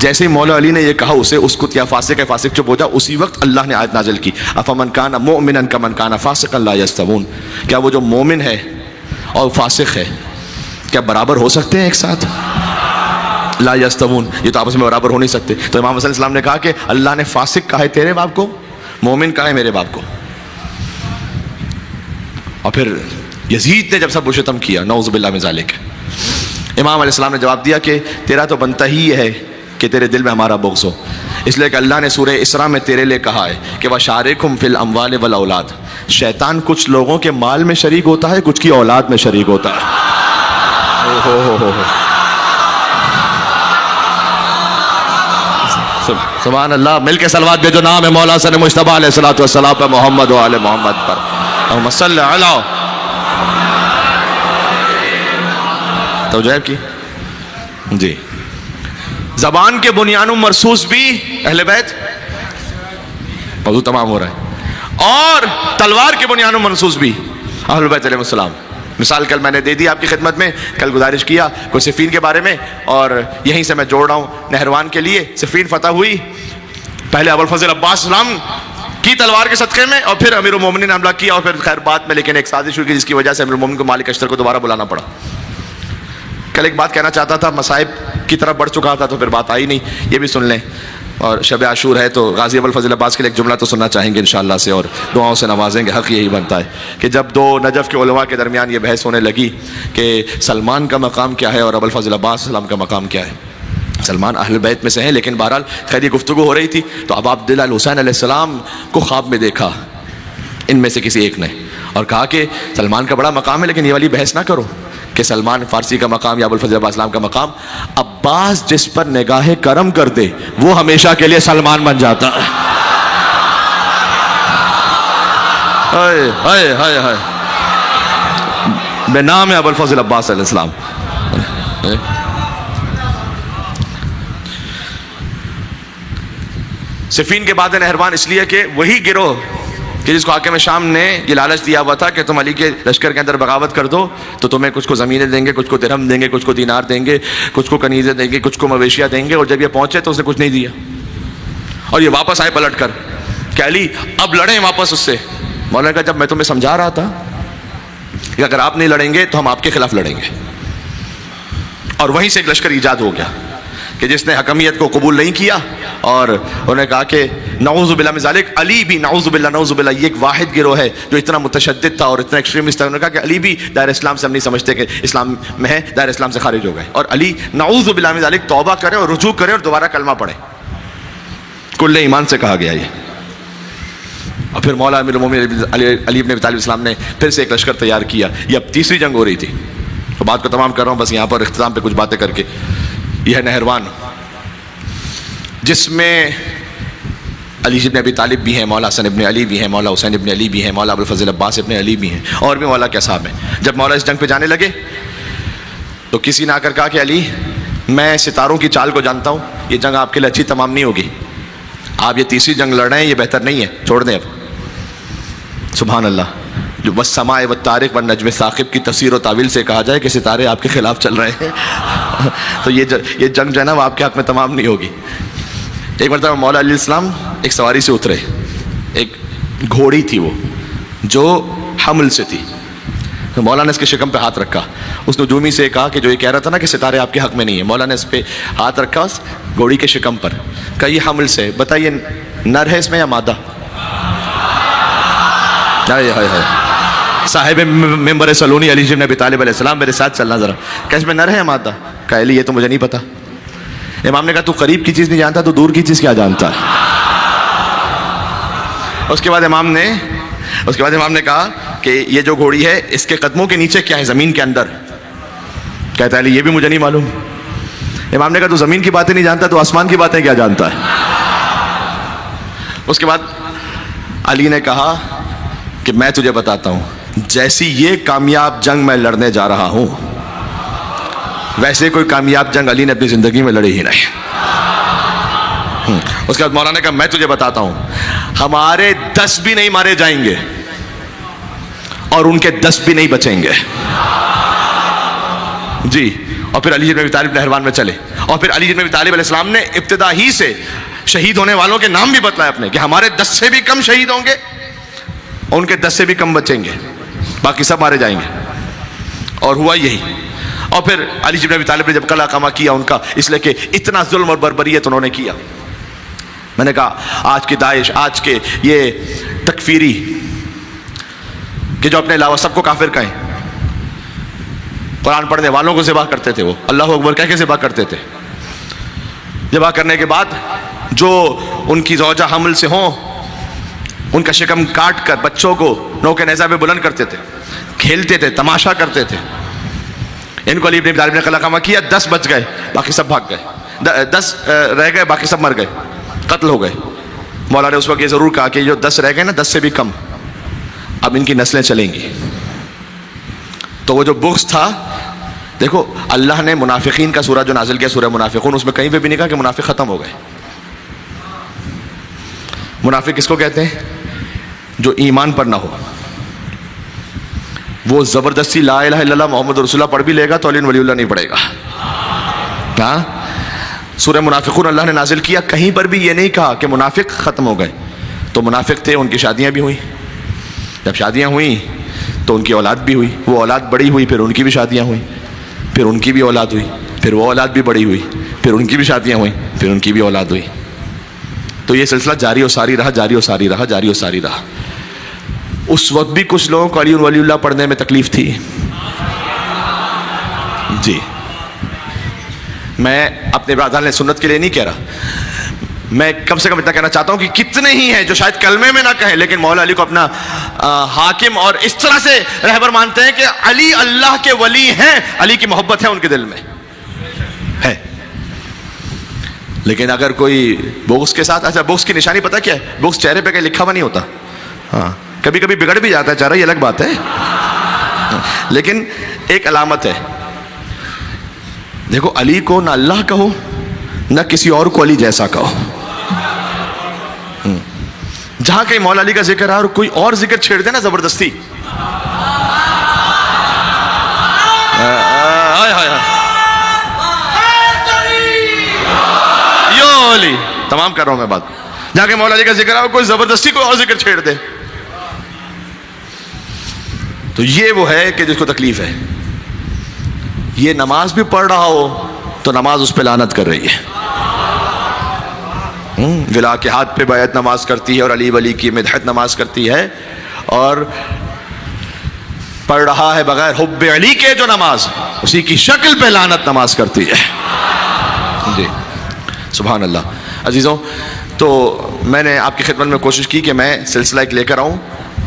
جیسے ہی مولا علی نے یہ کہا اسے اسکت یا فاسق، اے فاسق چپ ہو جا، اسی وقت اللہ نے آیت نازل کی افمن کان مؤمنا کمن کان فاسقا لا یستوون. کیا وہ جو مومن ہے اور فاسق ہے کیا برابر ہو سکتے ہیں ایک ساتھ؟ لا یستوون، یہ تو آپس میں برابر ہو نہیں سکتے. تو امام حسن علیہ السلام نے کہا کہ اللہ نے فاسق کہا ہے تیرے باپ کو، مومن کہا ہے میرے باپ کو. اور پھر یزید نے جب سب و شتم کیا نعوذ باللہ من ذالک، امام علیہ السلام نے جواب دیا کہ تیرا تو بنتا ہی ہے کہ تیرے دل میں ہمارا بغض ہو، اس لیے کہ اللہ نے سورہ اسراء میں تیرے لیے کہا ہے کہ وَشَارِكْهُمْ فِي الْأَمْوَالِ وَالْأَوْلَادِ. شیطان کچھ لوگوں کے مال میں شریک ہوتا ہے، کچھ کی اولاد میں شریک ہوتا ہے. سبحان اللہ. مل کے صلوات بھیجو نام ہے مولا حسن مجتبیٰ علیہ الصلوۃ والسلام پر، محمد و آل محمد پر، اللہم صلی علی. توجہ کی جی. زبان کے بنیان و مرصوص بھی اہل بیت، موضوع تمام ہو رہا ہے، اور تلوار کے بنیان و مرصوص بھی اہل بیت علیہ السلام. مثال کل میں نے دے دی آپ کی خدمت میں، کل گزارش کیا کوئی صفین کے بارے میں، اور یہیں سے میں جوڑ رہا ہوں نہروان کے لیے. صفین فتح ہوئی، پہلے ابو الفضل عباس اسلام کی تلوار کے صدقے میں، اور پھر امیر المومنین نے حملہ کیا، اور پھر خیر بعد میں لیکن ایک سازش ہوئی جس کی وجہ سے امیر المومنین کو مالک اشتر کو دوبارہ بلانا پڑا. کل ایک بات کہنا چاہتا تھا، مصائب کی طرف بڑھ چکا تھا تو پھر بات آئی نہیں، یہ بھی سن لیں. اور شب عاشور ہے تو غازی ابوالفضل عباس کے لیے ایک جملہ تو سننا چاہیں گے انشاءاللہ سے، اور دعاؤں سے نوازیں گے. حق یہی بنتا ہے کہ جب دو نجف کے علماء کے درمیان یہ بحث ہونے لگی کہ سلمان کا مقام کیا ہے اور ابوالفضل عباس السلام کا مقام کیا ہے. سلمان اہل بیت میں سے ہیں، لیکن بہرحال خیر یہ گفتگو ہو رہی تھی تو اب عبداللہ الحسین علیہ السلام کو خواب میں دیکھا ان میں سے کسی ایک نے، اور کہا کہ سلمان کا بڑا مقام ہے لیکن یہ والی بحث نہ کرو کہ سلمان فارسی کا مقام یا ابوالفضل عباس السلام کا مقام. عباس جس پر نگاہ کرم کر دے وہ ہمیشہ کے لیے سلمان بن جاتا ہے. ہائے ہائے ہائے ہائے، بے نام ہے ابوالفضل عباس علیہ السلام. صفین کے بعد نہروان اس لیے کہ وہی گروہ کہ جس کو حاکم شام نے یہ لالچ دیا ہوا تھا کہ تم علی کے لشکر کے اندر بغاوت کر دو تو تمہیں کچھ کو زمینیں دیں گے، کچھ کو درہم دیں گے، کچھ کو دینار دیں گے، کچھ کو کنیزیں دیں گے، کچھ کو مویشیاں دیں گے. اور جب یہ پہنچے تو اس نے کچھ نہیں دیا اور یہ واپس آئے پلٹ کر کہ علی اب لڑیں واپس اس سے. مولانا کہا جب میں تمہیں سمجھا رہا تھا کہ اگر آپ نہیں لڑیں گے تو ہم آپ کے خلاف لڑیں گے. اور وہیں سے ایک لشکر ایجاد ہو گیا کہ جس نے حکمیت کو قبول نہیں کیا اور انہوں نے کہا کہ نعوذ باللہ من ذالک، علی بھی نعوذ باللہ یہ ایک واحد گروہ ہے جو اتنا متشدد تھا اور اتنا ایکسٹریمسٹ تھا. انہوں نے کہا کہ علی بھی دائرہ اسلام سے ہم نہیں سمجھتے کہ اسلام میں ہے، دائرہ اسلام سے خارج ہو گئے. اور علی نعوذ باللہ من ذالک توبہ کرے اور رجوع کرے اور دوبارہ کلمہ پڑھے. کل ایمان سے کہا گیا یہ. اور پھر مولا امیر المومنین علی بن ابی طالب السلام نے پھر سے ایک لشکر تیار کیا. یہ اب تیسری جنگ ہو رہی تھی. تو بات کو تمام کر رہا ہوں بس یہاں پر اختتام پہ کچھ باتیں کر کے. یہ ہے نہروان جس میں علی بن ابی طالب بھی ہیں، مولا حسن ابن علی بھی ہیں، مولا حسین ابن علی بھی ہیں، مولا ابوالفضل عباس ابن علی بھی ہیں، اور بھی مولا کے اصحاب ہیں. جب مولا اس جنگ پہ جانے لگے تو کسی نے آ کر کہا کہ علی میں ستاروں کی چال کو جانتا ہوں، یہ جنگ آپ کے لیے اچھی تمام نہیں ہوگی، آپ یہ تیسری جنگ لڑ رہے ہیں، یہ بہتر نہیں ہے، چھوڑ دیں اب. سبحان اللہ. جو والسماء والطارق والنجم ثاقب کی تفسیر و تعویل سے کہا جائے کہ ستارے آپ کے خلاف چل رہے ہیں تو یہ جنگ جو ہے نا وہ آپ کے حق میں تمام نہیں ہوگی. ایک مرتبہ مولا علیہ السلام ایک سواری سے اترے، ایک گھوڑی تھی وہ جو حمل سے تھی. تو مولا نے اس کے شکم پہ ہاتھ رکھا. اس نجومی سے کہا کہ جو یہ کہہ رہا تھا نا کہ ستارے آپ کے حق میں نہیں ہیں، مولا نے اس پہ ہاتھ رکھا اس گھوڑی کے شکم پر، کہا یہ حمل سے، بتائیے نر ہے اس میں یا مادہ؟ ہائے ہائے ہائے. صاحب ممبر سلونی علی بن ابی طالب علیہ السلام میرے ساتھ چلنا ذرا، کہ اس میں نر ہے یا مادہ؟ کہا علی یہ تو مجھے نہیں پتا. امام نے کہا تو قریب کی چیز نہیں جانتا تو دور کی چیز کیا جانتا ہے؟ اس کے بعد امام نے کہا کہ یہ جو گھوڑی ہے اس کے قدموں کے نیچے کیا ہے زمین کے اندر؟ کہتا ہے علی یہ بھی مجھے نہیں معلوم. امام نے کہا تو زمین کی باتیں نہیں جانتا تو آسمان کی باتیں کیا جانتا ہے؟ اس کے بعد علی نے کہا کہ میں تجھے بتاتا ہوں، جیسی یہ کامیاب جنگ میں لڑنے جا رہا ہوں ویسے کوئی کامیاب جنگ علی نے اپنی زندگی میں لڑی ہی نہیں. اس کے بعد مولانا نے کہا میں تجھے بتاتا ہوں، ہمارے 10 بھی نہیں مارے جائیں گے اور ان کے 10 بھی نہیں بچیں گے. جی. اور پھر علی بن ابی طالب نہروان میں چلے اور پھر علی بن ابی طالب علیہ السلام نے ابتدا ہی سے شہید ہونے والوں کے نام بھی بتلائے اپنے کہ ہمارے 10 سے بھی کم شہید ہوں گے، ان کے 10 سے بھی کم بچیں گے، باقی سب مارے جائیں گے. اور ہوا یہی. اور پھر علی بن ابی طالب نے جب قلعہ قامہ کیا ان کا، اس لیے کہ اتنا ظلم اور بربریت انہوں نے کیا. میں نے کہا آج کی داعش، آج کے یہ تکفیری کہ جو اپنے علاوہ سب کو کافر کہیں، قرآن پڑھنے والوں کو ذبح کرتے تھے، وہ اللہ اکبر کہہ کے ذبح کرتے تھے. ذبح کرنے کے بعد جو ان کی زوجہ حمل سے ہوں ان کا شکم کاٹ کر بچوں کو نوک نیزہ پہ بلند کرتے تھے، کھیلتے تھے، تماشا کرتے تھے. ان کو علی بن ابی طالب نے قلعہ قامہ کیا، 10 بچ گئے باقی سب بھاگ گئے، 10 رہ گئے باقی سب مر گئے، قتل ہو گئے. مولا نے اس وقت یہ ضرور کہا کہ جو 10 رہ گئے نا 10 سے بھی کم، اب ان کی نسلیں چلیں گی. تو وہ جو بغض تھا، دیکھو اللہ نے منافقین کا سورہ جو نازل کیا سورہ منافقون، اس میں کہیں پہ بھی نہیں کہا کہ منافق ختم ہو گئے. منافق کس کو کہتے ہیں؟ جو ایمان پر نہ ہو، وہ زبردستی لا الہ الا اللہ محمد رسول اللہ پڑھ بھی لے گا تو علی ولی اللہ نہیں پڑھے گا. ہاں سورہ منافقون اللہ نے نازل کیا، کہیں پر بھی یہ نہیں کہا کہ منافق ختم ہو گئے. تو منافق تھے، ان کی شادیاں بھی ہوئیں، جب شادیاں ہوئیں تو ان کی اولاد بھی ہوئی، وہ اولاد بڑی ہوئی پھر ان کی بھی شادیاں ہوئیں، پھر ان کی بھی اولاد ہوئی، پھر وہ اولاد بھی بڑی ہوئی، پھر ان کی بھی شادیاں ہوئیں، پھر ان کی بھی اولاد ہوئی. تو یہ سلسلہ جاری و ساری رہا، جاری و ساری رہا، جاری و ساری رہا. اس وقت بھی کچھ لوگوں کو علی ولی اللہ پڑھنے میں تکلیف تھی. جی میں اپنے برادران سنت کے لیے نہیں کہہ رہا، میں کم سے کم اتنا کہنا چاہتا ہوں کہ کتنے ہی ہیں جو شاید کلمے میں نہ کہیں لیکن مولا علی کو اپنا حاکم اور اس طرح سے رہبر مانتے ہیں کہ علی اللہ کے ولی ہیں، علی کی محبت ہے ان کے دل میں ہے. لیکن اگر کوئی بغض کے ساتھ، اچھا بغض کی نشانی پتہ کیا ہے؟ بغض چہرے پہ کہیں لکھا ہوا نہیں ہوتا، ہاں کبھی کبھی بگڑ بھی جاتا ہے چہرہ، یہ الگ بات ہے، لیکن ایک علامت ہے. دیکھو علی کو نہ اللہ کہو نہ کسی اور کو علی جیسا کہو. جہاں کہیں مولا علی کا ذکر ہے اور کوئی اور ذکر چھیڑ دے نا زبردستی، یو علی تمام کر رہا ہوں میں بات، جہاں کہ مولا علی کا ذکر ہے اور کوئی زبردستی کوئی اور ذکر چھیڑ دے تو یہ وہ ہے کہ جس کو تکلیف ہے. یہ نماز بھی پڑھ رہا ہو تو نماز اس پہ لعنت کر رہی ہے. ولا کے ہاتھ پہ بیعت نماز کرتی ہے اور علی ولی کی مدحت نماز کرتی ہے، اور پڑھ رہا ہے بغیر حب علی کے جو نماز، اسی کی شکل پہ لعنت نماز کرتی ہے. جی سبحان اللہ. عزیزوں تو میں نے آپ کی خدمت میں کوشش کی کہ میں سلسلہ ایک لے کر آؤں.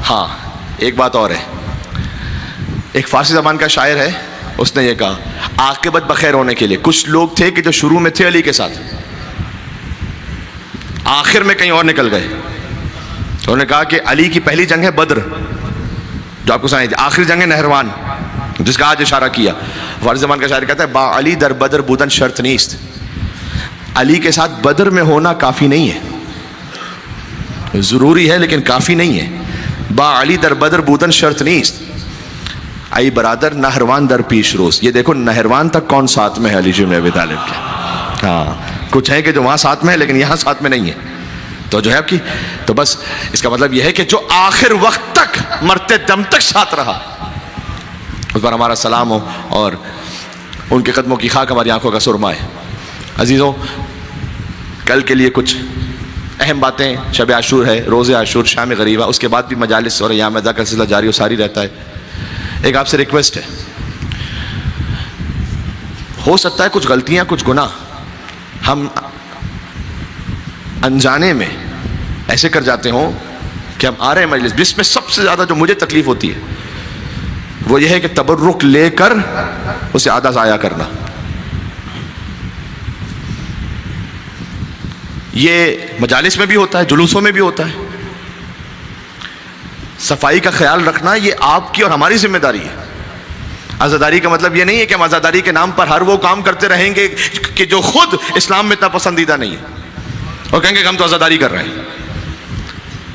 ہاں ایک بات اور ہے، ایک فارسی زبان کا شاعر ہے، اس نے یہ کہا عاقبت بخیر ہونے کے لیے کچھ لوگ تھے کہ جو شروع میں تھے علی کے ساتھ، آخر میں کہیں اور نکل گئے. انہوں نے کہا کہ علی کی پہلی جنگ ہے بدر جو آپ کو سنائی تھی، آخری جنگ ہے نہروان جس کا آج اشارہ کیا. فارسی زبان کا شاعر کہتا ہے با علی در بدر بودن شرط نیست. علی کے ساتھ بدر میں ہونا کافی نہیں ہے، ضروری ہے لیکن کافی نہیں ہے. با علی در بدر بودن شرط نیست، ای برادر نہروان در پیش روز. یہ دیکھو نہروان تک کون ساتھ میں ہے علی بن ابی طالب کے. ہاں کچھ ہیں کہ جو وہاں ساتھ میں ہے لیکن یہاں ساتھ میں نہیں ہے. تو جو ہے آپ کی تو بس اس کا مطلب یہ ہے کہ جو آخر وقت تک مرتے دم تک ساتھ رہا اس پر ہمارا سلام ہو اور ان کے قدموں کی خاک ہماری آنکھوں کا سرما ہے. عزیزوں کل کے لیے کچھ اہم باتیں، شب عاشور ہے، روز عاشور، شام غریبہ، اس کے بعد بھی مجالس اور ایام ادا کا سلسلہ جاری و ساری رہتا ہے. ایک آپ سے ریکویسٹ ہے، ہو سکتا ہے کچھ غلطیاں کچھ گناہ ہم انجانے میں ایسے کر جاتے ہوں کہ ہم آ رہے ہیں مجلس، جس میں سب سے زیادہ جو مجھے تکلیف ہوتی ہے وہ یہ ہے کہ تبرک لے کر اسے آدھا ضائع کرنا. یہ مجالس میں بھی ہوتا ہے، جلوسوں میں بھی ہوتا ہے. صفائی کا خیال رکھنا یہ آپ کی اور ہماری ذمہ داری ہے. عزاداری کا مطلب یہ نہیں ہے کہ ہم عزاداری کے نام پر ہر وہ کام کرتے رہیں گے کہ جو خود اسلام میں اتنا پسندیدہ نہیں ہے اور کہیں گے کہ ہم تو عزاداری کر رہے ہیں.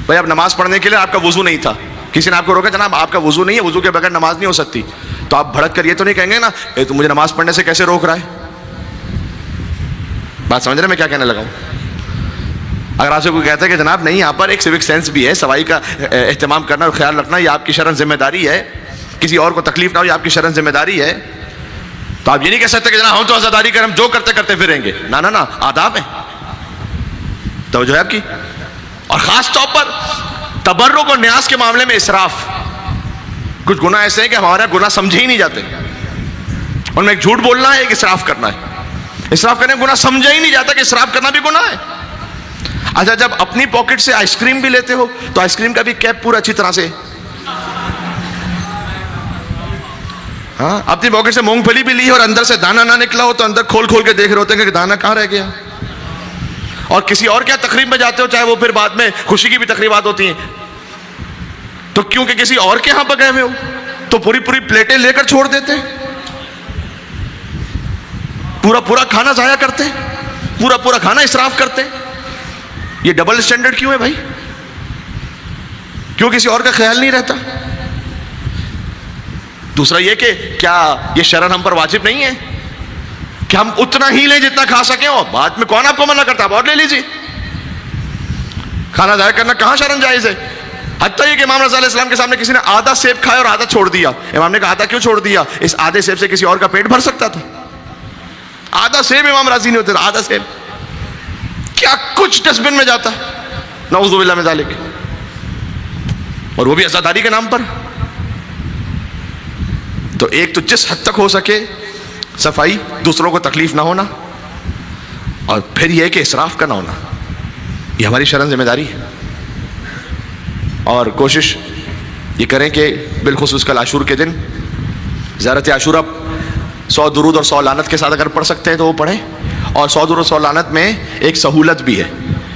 بھائی اب نماز پڑھنے کے لیے آپ کا وضو نہیں تھا، کسی نے آپ کو روکا جناب آپ کا وضو نہیں ہے، وضو کے بغیر نماز نہیں ہو سکتی، تو آپ بھڑک کر یہ تو نہیں کہیں گے نا اے تو مجھے نماز پڑھنے سے کیسے روک رہا ہے. بات سمجھ رہے میں کیا کہنے لگا ہوں؟ اگر آپ سے کوئی کہتا ہے کہ جناب نہیں یہاں پر ایک سیوک سینس بھی ہے، صفائی کا اہتمام کرنا اور خیال رکھنا یہ آپ کی شرعن ذمہ داری ہے، کسی اور کو تکلیف نہ ہو یہ آپ کی شرعن ذمہ داری ہے، تو آپ یہ نہیں کہہ سکتے کہ جناب ہم تو عزاداری کریں، ہم جو کرتے کرتے پھریں گے. نہ آداب ہے، توجہ ہے آپ کی. اور خاص طور پر تبرک اور نیاز کے معاملے میں اسراف. کچھ گناہ ایسے ہیں کہ ہمارے گناہ سمجھے ہی نہیں جاتے، ان میں ایک جھوٹ بولنا ہے، ایک اسراف کرنا ہے. اسراف کرنے گناہ سمجھا ہی نہیں جاتا کہ اسراف کرنا بھی گناہ ہے. اچھا جب اپنی پاکٹ سے آئس کریم بھی لیتے ہو تو آئس کریم کا بھی کیپ پورا اچھی طرح سے، ہاں اپنی پاکٹ سے مونگ پھلی بھی لی اور اندر سے دانا نہ نکلا ہو تو اندر کھول کھول کے دیکھ رہے ہوتے ہیں کہ دانا کہاں رہ گیا. اور کسی اور کیا تقریب میں جاتے ہو، چاہے وہ پھر بعد میں خوشی کی بھی تقریبات ہوتی ہیں، تو کیونکہ کسی اور کے ہاں پکائے ہوئے ہو تو پوری پوری پلیٹیں لے کر چھوڑ دیتے، پورا کھانا ضائع کرتے، پورا کھانا اسراف کرتے. یہ ڈبل اسٹینڈرڈ کیوں ہے بھائی؟ کیوں کسی اور کا خیال نہیں رہتا؟ دوسرا یہ کہ کیا یہ شرن ہم پر واجب نہیں ہے کہ ہم اتنا ہی لیں جتنا کھا سکیں، اور بعد میں کون آپ کو منع کرتا ہے اور لے لیجیے. کھانا ضائع کرنا کہاں شرن جائز ہے؟ حتیٰ یہ کہ امام رضا علیہ السلام کے سامنے کسی نے آدھا سیب کھایا اور آدھا چھوڑ دیا. امام نے کہا آدھا کیوں چھوڑ دیا؟ اس آدھے سیب سے کسی اور کا پیٹ بھر سکتا تھا. آدھا سیب امام راضی نہیں ہوتے تھے. آدھا سیب کیا کچھ ڈسٹ بن میں جاتا ہے. نعوذ باللہ من ذالک. اور وہ بھی عزاداری کے نام پر. تو ایک تو جس حد تک ہو سکے صفائی، دوسروں کو تکلیف نہ ہونا، اور پھر یہ کہ اسراف کا نہ ہونا. یہ ہماری شرعاً ذمہ داری ہے. اور کوشش یہ کریں کہ بالخصوص کل عاشور کے دن زیارت عاشورہ 100 درود اور 100 لعنت کے ساتھ اگر پڑھ سکتے ہیں تو وہ پڑھیں. اور 100 درود 100 لعنت میں ایک سہولت بھی ہے،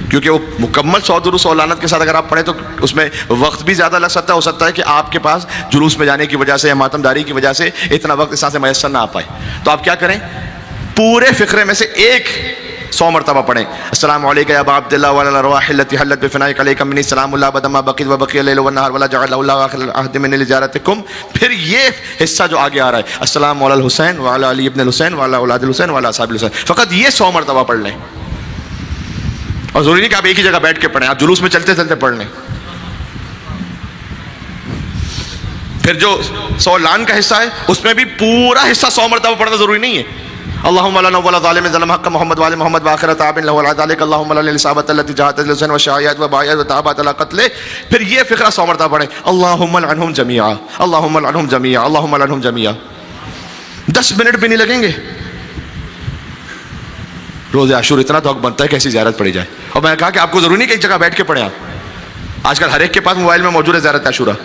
کیونکہ وہ مکمل 100 درود 100 لعنت کے ساتھ اگر آپ پڑھیں تو اس میں وقت بھی زیادہ لگ سکتا ہے. ہو سکتا ہے کہ آپ کے پاس جلوس میں جانے کی وجہ سے یا ماتم داری کی وجہ سے اتنا وقت اس طرح سے میسر نہ آ پائے. تو آپ کیا کریں، پورے فقرے میں سے ایک 100 مرتبہ پڑھیں. السلام علیکم یا ابا عبد اللہ وعلی الارواح التي حلت بفنائك علیکم منی السلام اللہ ابدا ما بقيت وبقي الليل والنهار ولا جعل الله اخر العهد من لزيارتكم. پھر یہ حصہ جو آگے آ رہا ہے، السلام علی الحسین وعلی علی ابن الحسین وعلی اولاد الحسین وعلی اصحاب الحسین، فقط یہ 100 مرتبہ پڑھ لیں. اور ضروری نہیں کہ آپ ایک ہی جگہ بیٹھ کے پڑھیں، آپ جلوس میں چلتے چلتے پڑھ لیں. پھر جو 100 لعن کا حصہ ہے اس میں بھی پورا حصہ 100 مرتبہ پڑھنا ضروری نہیں ہے. اللهم لا نول ظالم ظلم حق محمد وعلى محمد واخر تاب له على ذلك اللهم لا للاصابه التي جاءت الحسين والشعايات وبايات وتابت على قتله. پھر یہ فقرہ 100 مرتبہ پڑھیں. اللهم لعنهم جميعا اللهم لعنهم جميعا اللهم لعنهم جميعا. 10 منٹ بھی نہیں لگیں گے. روز عاشور اتنا تو بنتا ہے کہ ایسی زیارت پڑھی جائے. اور میں نے کہا کہ آپ کو ضروری نہیں کہ ایک جگہ بیٹھ کے پڑھیں. آپ آج کل ہر ایک کے پاس موبائل میں موجود ہے زیارت عاشورہ.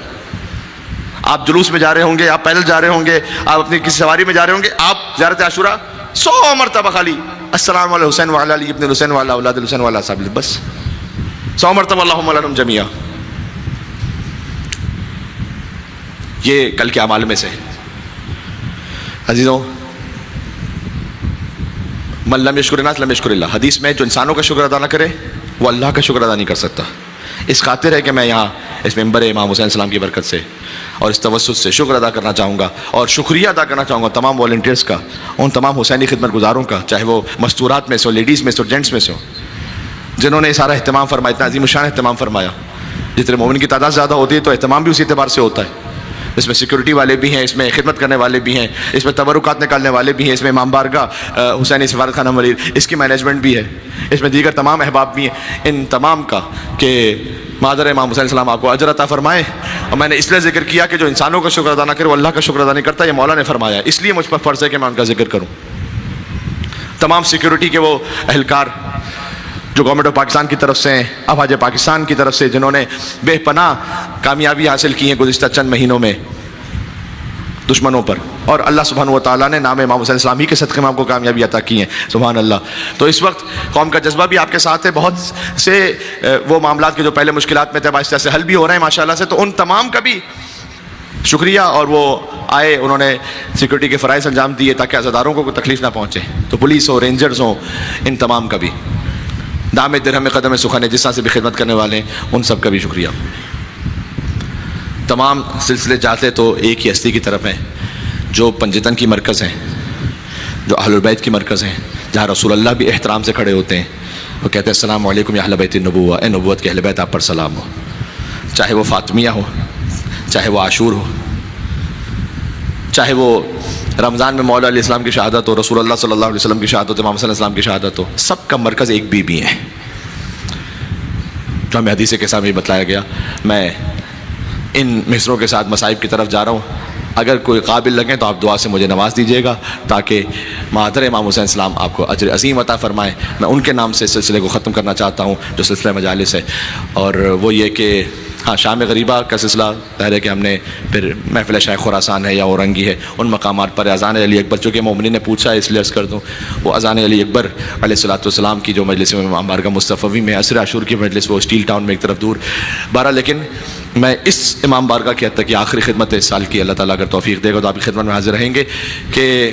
آپ جلوس میں جا رہے ہوں گے، آپ پیدل جا رہے ہوں گے، آپ اپنی کسی سواری میں جا رہے ہوں گے، آپ زیارت عاشورہ 100 مرتبہ خالی السلام علی حسین وعلی علی ابن الحسین وعلی اولاد الحسین وعلی اصحاب الحسین، بس 100 مرتبہ اللہم لعنہم جمیعا. یہ کل کے اعمال میں سے. عزیزوں، من لم یشکر الناس لم یشکر اللہ. حدیث میں جو انسانوں کا شکر ادا نہ کرے وہ اللہ کا شکر ادا نہیں کر سکتا. اس خاطر ہے کہ میں یہاں اس ممبر امام حسین السلام کی برکت سے اور اس توسط سے شکر ادا کرنا چاہوں گا اور شکریہ ادا کرنا چاہوں گا تمام والنٹیئرس کا، ان تمام حسینی خدمت گزاروں کا، چاہے وہ مستورات میں سے ہو، لیڈیز میں سے ہو، جینٹس میں سے ہو، جنہوں نے سارا اہتمام فرمایا، اتنا عظیم الشان اہتمام فرمایا. جتنے مومن کی تعداد زیادہ ہوتی ہے تو اہتمام بھی اسی اعتبار سے ہوتا ہے. اس میں سیکورٹی والے بھی ہیں، اس میں خدمت کرنے والے بھی ہیں، اس میں تبرکات نکالنے والے بھی ہیں، اس میں امام بارگاہ حسینی سفارت خانہ ملیر اس کی مینجمنٹ بھی ہے، اس میں دیگر تمام احباب بھی ہیں. ان تمام کا کہ مادر امام حسین السلام آپ کو اجر عطا فرمائے. اور میں نے اس لیے ذکر کیا کہ جو انسانوں کا شکر ادا نہ کرے وہ اللہ کا شکر ادا نہیں کرتا. یہ مولا نے فرمایا، اس لیے مجھ پر فرض ہے کہ میں ان کا ذکر کروں. تمام سیکورٹی کے وہ اہلکار جو گورنمنٹ آف پاکستان کی طرف سے ہیں، افواج پاکستان کی طرف سے جنہوں نے بے پناہ کامیابی حاصل کی ہیں گزشتہ چند مہینوں میں دشمنوں پر، اور اللہ سبحانہ و تعالیٰ نے نام امام حسین السلام ہی کے صدقے میں آپ کو کامیابی عطا کی ہیں. سبحان اللہ. تو اس وقت قوم کا جذبہ بھی آپ کے ساتھ ہے. بہت سے وہ معاملات کے جو پہلے مشکلات میں تھے آہستہ سے حل بھی ہو رہے ہیں ماشاءاللہ سے. تو ان تمام کا بھی شکریہ. اور وہ آئے، انہوں نے سیکورٹی کے فرائض انجام دیے تاکہ عزاداروں کو کوئی تکلیف نہ پہنچے. تو پولیس ہو، رینجرز ہوں، ان تمام کا بھی دام درہم قدم سخن جس طرح سے بھی خدمت کرنے والے ہیں ان سب کا بھی شکریہ. تمام سلسلے جاتے تو ایک ہی ہستی کی طرف ہیں جو پنجتن کی مرکز ہیں، جو اہل البیت کی مرکز ہیں، جہاں رسول اللہ بھی احترام سے کھڑے ہوتے ہیں. وہ کہتے ہیں السلام علیکم یا اہل بیت النبوہ، اے نبوت کے اہل بیت آپ پر سلام ہو. چاہے وہ فاطمیہ ہو، چاہے وہ عاشور ہو، چاہے وہ رمضان میں مولا علیہ السلام کی شہادت ہو، رسول اللہ صلی اللہ علیہ وسلم کی شہادت ہو، امام صلی اللہ علیہ وسلم کی شہادت ہو، سب کا مرکز ایک بی بی ہے جو ہمیں حدیث کے سامنے بتلایا گیا. میں ان مصروں کے ساتھ مصائب کی طرف جا رہا ہوں. اگر کوئی قابل لگیں تو آپ دعا سے مجھے نواز دیجیے گا تاکہ مادر امام حسین السلام آپ کو اجر عظیم عطا فرمائے. میں ان کے نام سے سلسلے کو ختم کرنا چاہتا ہوں جو سلسلہ مجالس ہے، اور وہ یہ کہ ہاں شام غریبہ کا سلسلہ پہلے کہ ہم نے پھر محفل شیخ خراسان ہے یا اورنگی ہے ان مقامات پر اذان علی اکبر، چونکہ مومنین نے پوچھا ہے اس لیے عرض کر دوں، وہ اذان علی اکبر علیہ الصلوۃ والسلام کی جو مجلس میں امام بارگاہ مصطفی میں عصر عاشور کی مجلس وہ اسٹیل ٹاؤن میں ایک طرف دور بارہ. لیکن میں اس امام بارگاہ کی حد تک کی آخری خدمت اس سال کی اللہ تعالیٰ اگر توفیق دے گا تو آپ کی خدمت میں حاضر رہیں گے کہ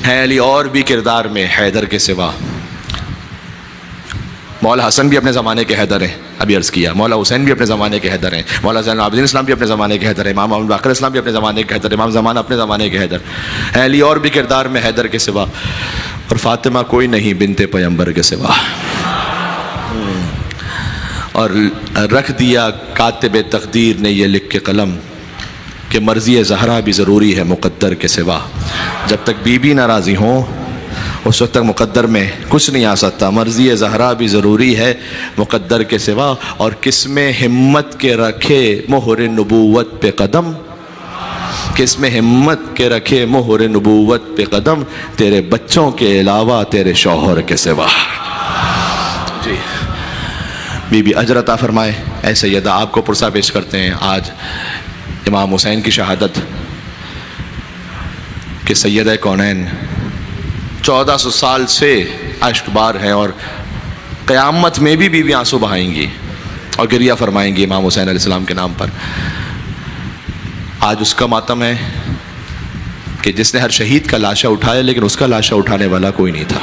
ہیں علی اور بھی کردار میں حیدر کے سوا. مولا حسن بھی اپنے زمانے کے حیدر ہیں، ابھی عرض کیا. مولا حسین بھی اپنے زمانے کے حیدر ہیں. مولا زین العابدین اسلام بھی اپنے زمانے کے حیدر ہیں. امام ابو بکر اسلام بھی اپنے زمانے کے حیدر. امام زمان اپنے زمانے کے حیدر ہیں. علی اور بھی کردار میں حیدر کے سوا، اور فاطمہ کوئی نہیں بنت پیغمبر کے سوا. اور رکھ دیا کاتب تقدیر نے یہ لکھ کے قلم کہ مرضی زہرا بھی ضروری ہے مقدر کے سوا. جب تک بی بی ناراضی ہوں اس وقت تک مقدر میں کچھ نہیں آ سکتا. مرضی زہرا بھی ضروری ہے مقدر کے سوا. اور کس میں ہمت کے رکھے مہر نبوت پہ قدم، کس میں ہمت کے رکھے مہر نبوت پہ قدم، تیرے بچوں کے علاوہ تیرے شوہر کے سوا. جی بی بی اجر عطا فرمائے. اے سیدہ، آپ کو پرسہ پیش کرتے ہیں آج امام حسین کی شہادت کہ سیدہ کونین 1400 سال سے اشک بار ہیں، اور قیامت میں بھی بیوی آنسو بہائیں گی اور گریہ فرمائیں گی امام حسین علیہ السلام کے نام پر. آج اس کا ماتم ہے کہ جس نے ہر شہید کا لاشا اٹھایا لیکن اس کا لاشا اٹھانے والا کوئی نہیں تھا.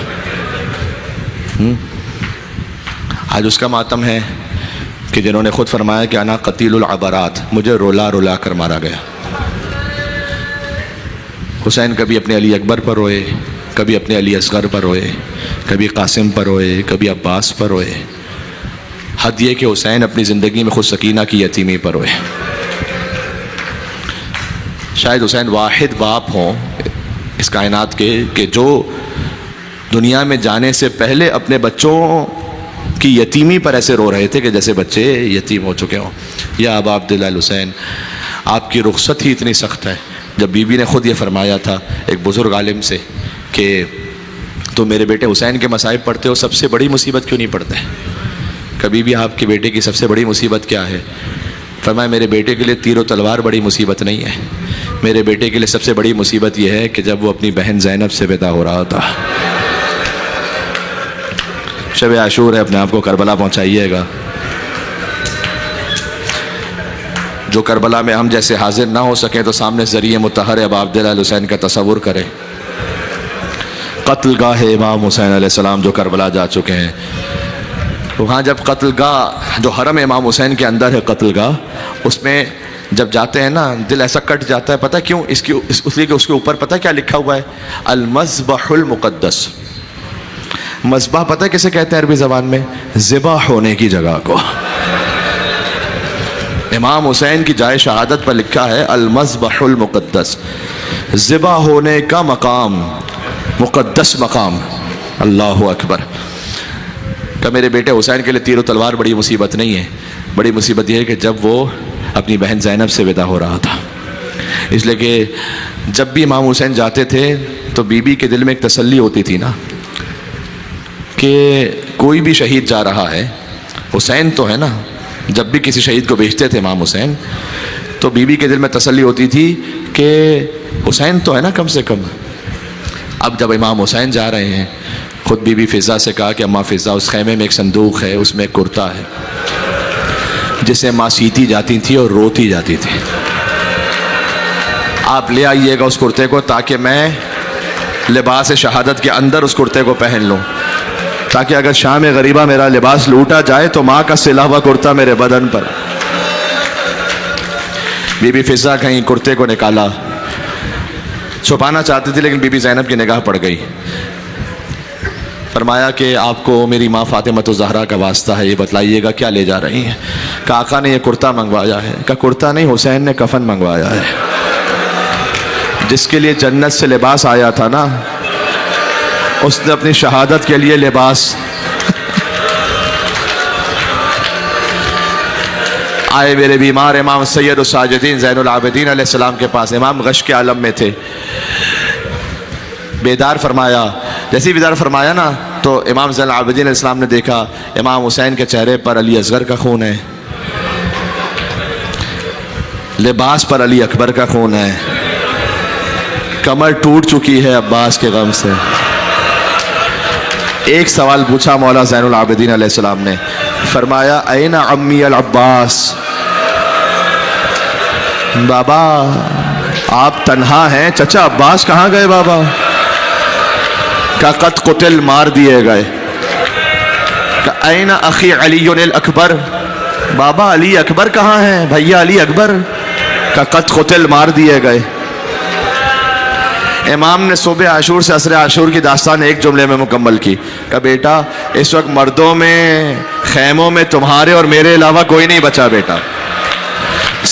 آج اس کا ماتم ہے کہ جنہوں نے خود فرمایا کہ انا قتیل العبرات، مجھے رولا رولا کر مارا گیا. حسین کبھی اپنے علی اکبر پر روئے، کبھی اپنے علی اصغر پر روئے، کبھی قاسم پر روئے، کبھی عباس پر روئے. حد یہ کہ حسین اپنی زندگی میں خود سکینہ کی یتیمی پر روئے. شاید حسین واحد باپ ہوں اس کائنات کے کہ جو دنیا میں جانے سے پہلے اپنے بچوں کی یتیمی پر ایسے رو رہے تھے کہ جیسے بچے یتیم ہو چکے ہوں. یا ابا عبداللہ الحسین، آپ کی رخصت ہی اتنی سخت ہے. جب بی بی نے خود یہ فرمایا تھا ایک بزرگ عالم سے کہ تو میرے بیٹے حسین کے مصائب پڑھتے ہو، سب سے بڑی مصیبت کیوں نہیں پڑھتے؟ کبھی بھی آپ کے بیٹے کی سب سے بڑی مصیبت کیا ہے؟ فرمایا میرے بیٹے کے لیے تیر و تلوار بڑی مصیبت نہیں ہے، میرے بیٹے کے لیے سب سے بڑی مصیبت یہ ہے کہ جب وہ اپنی بہن زینب سے ودا ہو رہا تھا. شب عاشور ہے، اپنے آپ کو کربلا پہنچائیے گا. جو کربلا میں ہم جیسے حاضر نہ ہو سکیں تو سامنے ذریعہ مطہر ابا عبداللہ حسین کا تصور کریں. قتل گاہ امام حسین علیہ السلام جو کربلا جا چکے ہیں، وہاں جب قتل گاہ جو حرم امام حسین کے اندر ہے قتل گاہ، اس میں جب جاتے ہیں نا دل ایسا کٹ جاتا ہے. پتہ کیوں؟ اس لیے کہ اس کے اوپر پتہ کیا لکھا ہوا ہے؟ المذبح المقدس. مذبح پتہ کسے کہتے ہیں عربی زبان میں؟ ذبح ہونے کی جگہ کو. امام حسین کی جائے شہادت پر لکھا ہے المذبح المقدس، ذبح ہونے کا مقام، مقدس مقام. اللہ اکبر. کہ میرے بیٹے حسین کے لیے تیر و تلوار بڑی مصیبت نہیں ہے، بڑی مصیبت یہ ہے کہ جب وہ اپنی بہن زینب سے ودا ہو رہا تھا. اس لیے کہ جب بھی امام حسین جاتے تھے تو بی بی کے دل میں ایک تسلی ہوتی تھی نا کہ کوئی بھی شہید جا رہا ہے، حسین تو ہے نا. جب بھی کسی شہید کو بھیجتے تھے امام حسین تو بی بی کے دل میں تسلی ہوتی تھی کہ حسین تو ہے نا کم سے کم. اب جب امام حسین جا رہے ہیں، خود بی بی فضا سے کہا کہ اماں فضا اس خیمے میں ایک صندوق ہے، اس میں ایک کرتا ہے جسے ماں سیتی جاتی تھی اور روتی جاتی تھی. آپ لے آئیے گا اس کرتے کو تاکہ میں لباس شہادت کے اندر اس کرتے کو پہن لوں، تاکہ اگر شام غریبہ میرا لباس لوٹا جائے تو ماں کا سلا ہوا کرتا میرے بدن پر. بی بی فضا کہیں کرتے کو نکالا، چھپانا چاہتی تھی لیکن بی بی زینب کی نگاہ پڑ گئی. فرمایا کہ آپ کو میری ماں فاطمۃ الزہرا کا واسطہ ہے، یہ بتلائیے گا کیا لے جا رہی ہیں؟ کہ آقا نے یہ کرتا منگوایا ہے. کہ کرتا نہیں، حسین نے کفن منگوایا ہے. جس کے لیے جنت سے لباس آیا تھا نا، اس نے اپنی شہادت کے لیے لباس آئے. میرے بیمار امام سید الساجدین زین العابدین علیہ السلام کے پاس. امام غش کے عالم میں تھے. بیدار فرمایا. جیسے ہی بیدار فرمایا نا تو امام زین العابدین علیہ السلام نے دیکھا امام حسین کے چہرے پر علی اصغر کا خون ہے، لباس پر علی اکبر کا خون ہے، کمر ٹوٹ چکی ہے عباس کے غم سے. ایک سوال پوچھا مولا زین العابدین علیہ السلام نے، فرمایا این عمی العباس، بابا آپ تنہا ہیں، چچا عباس کہاں گئے بابا؟ کہ قد قتل، مار دیے گئے. کہ این اخی علی الاکبر، بابا علی اکبر کہاں ہیں، بھیا علی اکبر؟ کہ قد قتل، مار دیے گئے. امام نے صبح عاشور سے عصر عاشور کی داستان ایک جملے میں مکمل کی. کہا بیٹا اس وقت مردوں میں خیموں میں تمہارے اور میرے علاوہ کوئی نہیں بچا بیٹا.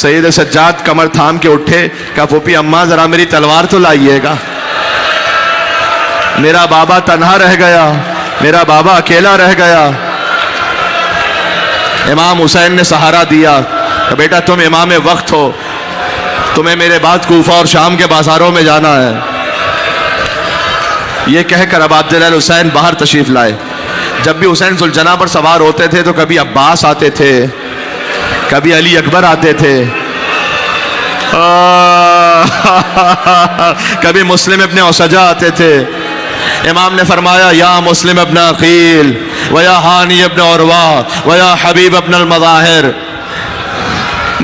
سید سجاد کمر تھام کے اٹھے. کہا پھوپھی اماں ذرا میری تلوار تو لائیے گا, میرا بابا تنہا رہ گیا, میرا بابا اکیلا رہ گیا. امام حسین نے سہارا دیا کہ بیٹا تم امام وقت ہو, تمہیں میرے بعد کوفہ اور شام کے بازاروں میں جانا ہے. یہ کہہ کر اب عبداللہ حسین باہر تشریف لائے. جب بھی حسین ذوالجناح پر سوار ہوتے تھے تو کبھی عباس آتے تھے, کبھی علی اکبر آتے تھے, کبھی مسلم ابن اوسجہ آتے تھے. امام نے فرمایا یا مسلم ابن عقیل ویا ہانی ابن عروہ ویا حبیب ابن المظاہر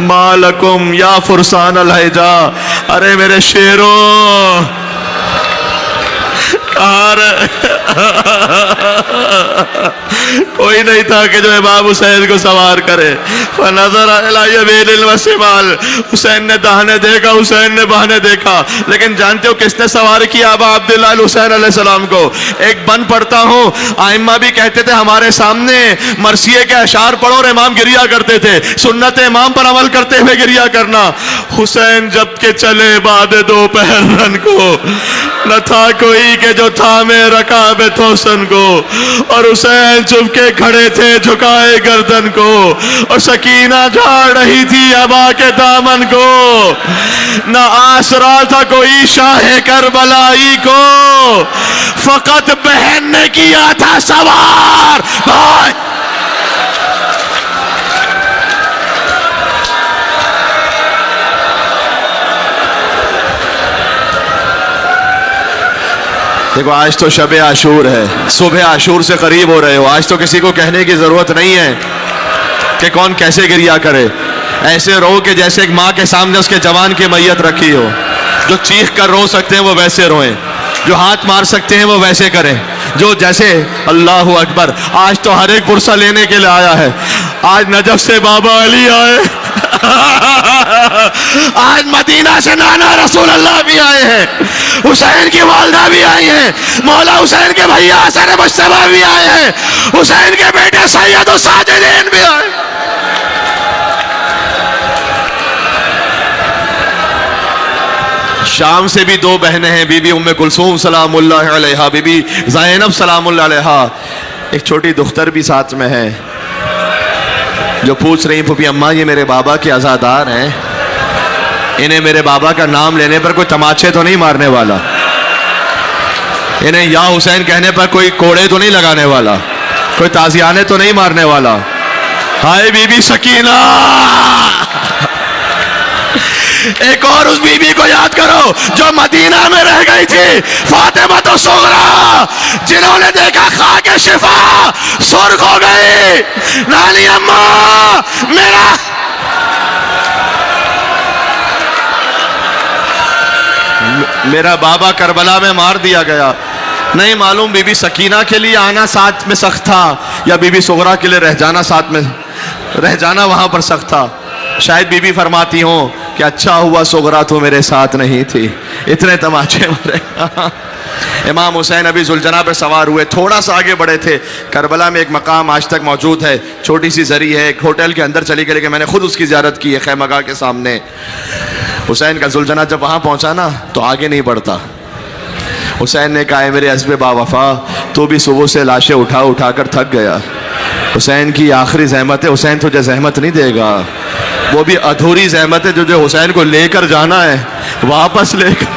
ما لکم یا فرسان الحجا. ارے میرے شیروں کوئی نہیں تھا کہ جو امام حسین کو سوار کرے. فنظر الی یمین و شمال, حسین نے داہنے دیکھا, حسین نے بہانے دیکھا. لیکن جانتے ہو کس نے سوار کیا ابا عبداللہ الحسین علیہ السلام کو؟ ایک بن پڑھتا ہوں, ائمہ بھی کہتے تھے ہمارے سامنے مرثیے کے اشعار پڑھو اور امام گریا کرتے تھے. سنت امام پر عمل کرتے ہوئے گریا کرنا. حسین جب کہ چلے بعد دوپہر رن کو, نہ تھا کوئی کہ جو تھامے رکاب توسن کو, اور حسین چپ کے کھڑے تھے جھکائے گردن کو, اور سکینہ جھاڑ رہی تھی ابا کے دامن کو. نہ آسرا تھا کوئی شاہ کربلائی کو, فقط بہن نے کیا تھا سوار. بھائی دیکھو آج تو شب عاشور ہے, صبح عاشور سے قریب ہو رہے ہو. آج تو کسی کو کہنے کی ضرورت نہیں ہے کہ کون کیسے گریا کرے. ایسے رو کہ جیسے ایک ماں کے سامنے اس کے جوان کی میت رکھی ہو. جو چیخ کر رو سکتے ہیں وہ ویسے روئیں, جو ہاتھ مار سکتے ہیں وہ ویسے کریں, جو جیسے اللہ اکبر. آج تو ہر ایک پرسہ لینے کے لیے آیا ہے. آج نجف سے بابا علی آئے, آج مدینہ سے نانا رسول اللہ بھی آئے ہیں, حسین کی والدہ بھی آئی ہیں, مولا حسین کے بھیا حسین مجتبیٰ بھی آئے ہیں, حسین کے بیٹے سید الساجدین بھی آئے. شام سے بھی دو بہنیں ہیں, بی بی ام کلثوم سلام اللہ علیہا, بی بی زینب سلام اللہ علیہا. ایک چھوٹی دختر بھی ساتھ میں ہے جو پوچھ رہی پھوپھی اماں یہ میرے بابا کے عزادار ہیں, انہیں میرے بابا کا نام لینے پر کوئی تماچے تو نہیں مارنے والا, انہیں یا حسین کہنے پر کوئی کوڑے تو نہیں لگانے والا, کوئی تازیانے تو نہیں مارنے والا. ہائے بی بی سکینہ, ایک اور اس بی بی کو یاد کرو جو مدینہ میں رہ گئی تھی, فاطمہ تو صغرا, جنہوں نے دیکھا خاک شفا سرخ ہو گئی. نانی اماں میرا بابا کربلا میں مار دیا گیا. نہیں معلوم بی بی سکینہ کے لیے آنا ساتھ میں سخت تھا یا بی بی صغرا کے لیے رہ جانا ساتھ میں رہ جانا وہاں پر سخت تھا. شاید بی بی فرماتی ہوں کہ اچھا ہوا صغرا تو میرے ساتھ نہیں تھی, اتنے تماچے مارے. امام حسین ابھی ذوالجناح پہ سوار ہوئے, تھوڑا سا آگے بڑھے تھے. کربلا میں ایک مقام آج تک موجود ہے, چھوٹی سی زری ہے, ایک ہوٹل کے اندر چلی گئی, کہ میں نے خود اس کی زیارت کی ہے خیمہ گاہ کے سامنے. حسین کا ذوالجناح جب وہاں پہنچا نا تو آگے نہیں بڑھتا. حسین نے کہا میرے حسب با وفا, تو بھی صبح سے لاشیں اٹھا اٹھا کر تھک گیا. حسین کی آخری زحمت ہے, حسین تجھے زحمت نہیں دے گا, وہ بھی ادھوری زحمت ہے جو حسین کو لے کر جانا ہے, واپس لے کر.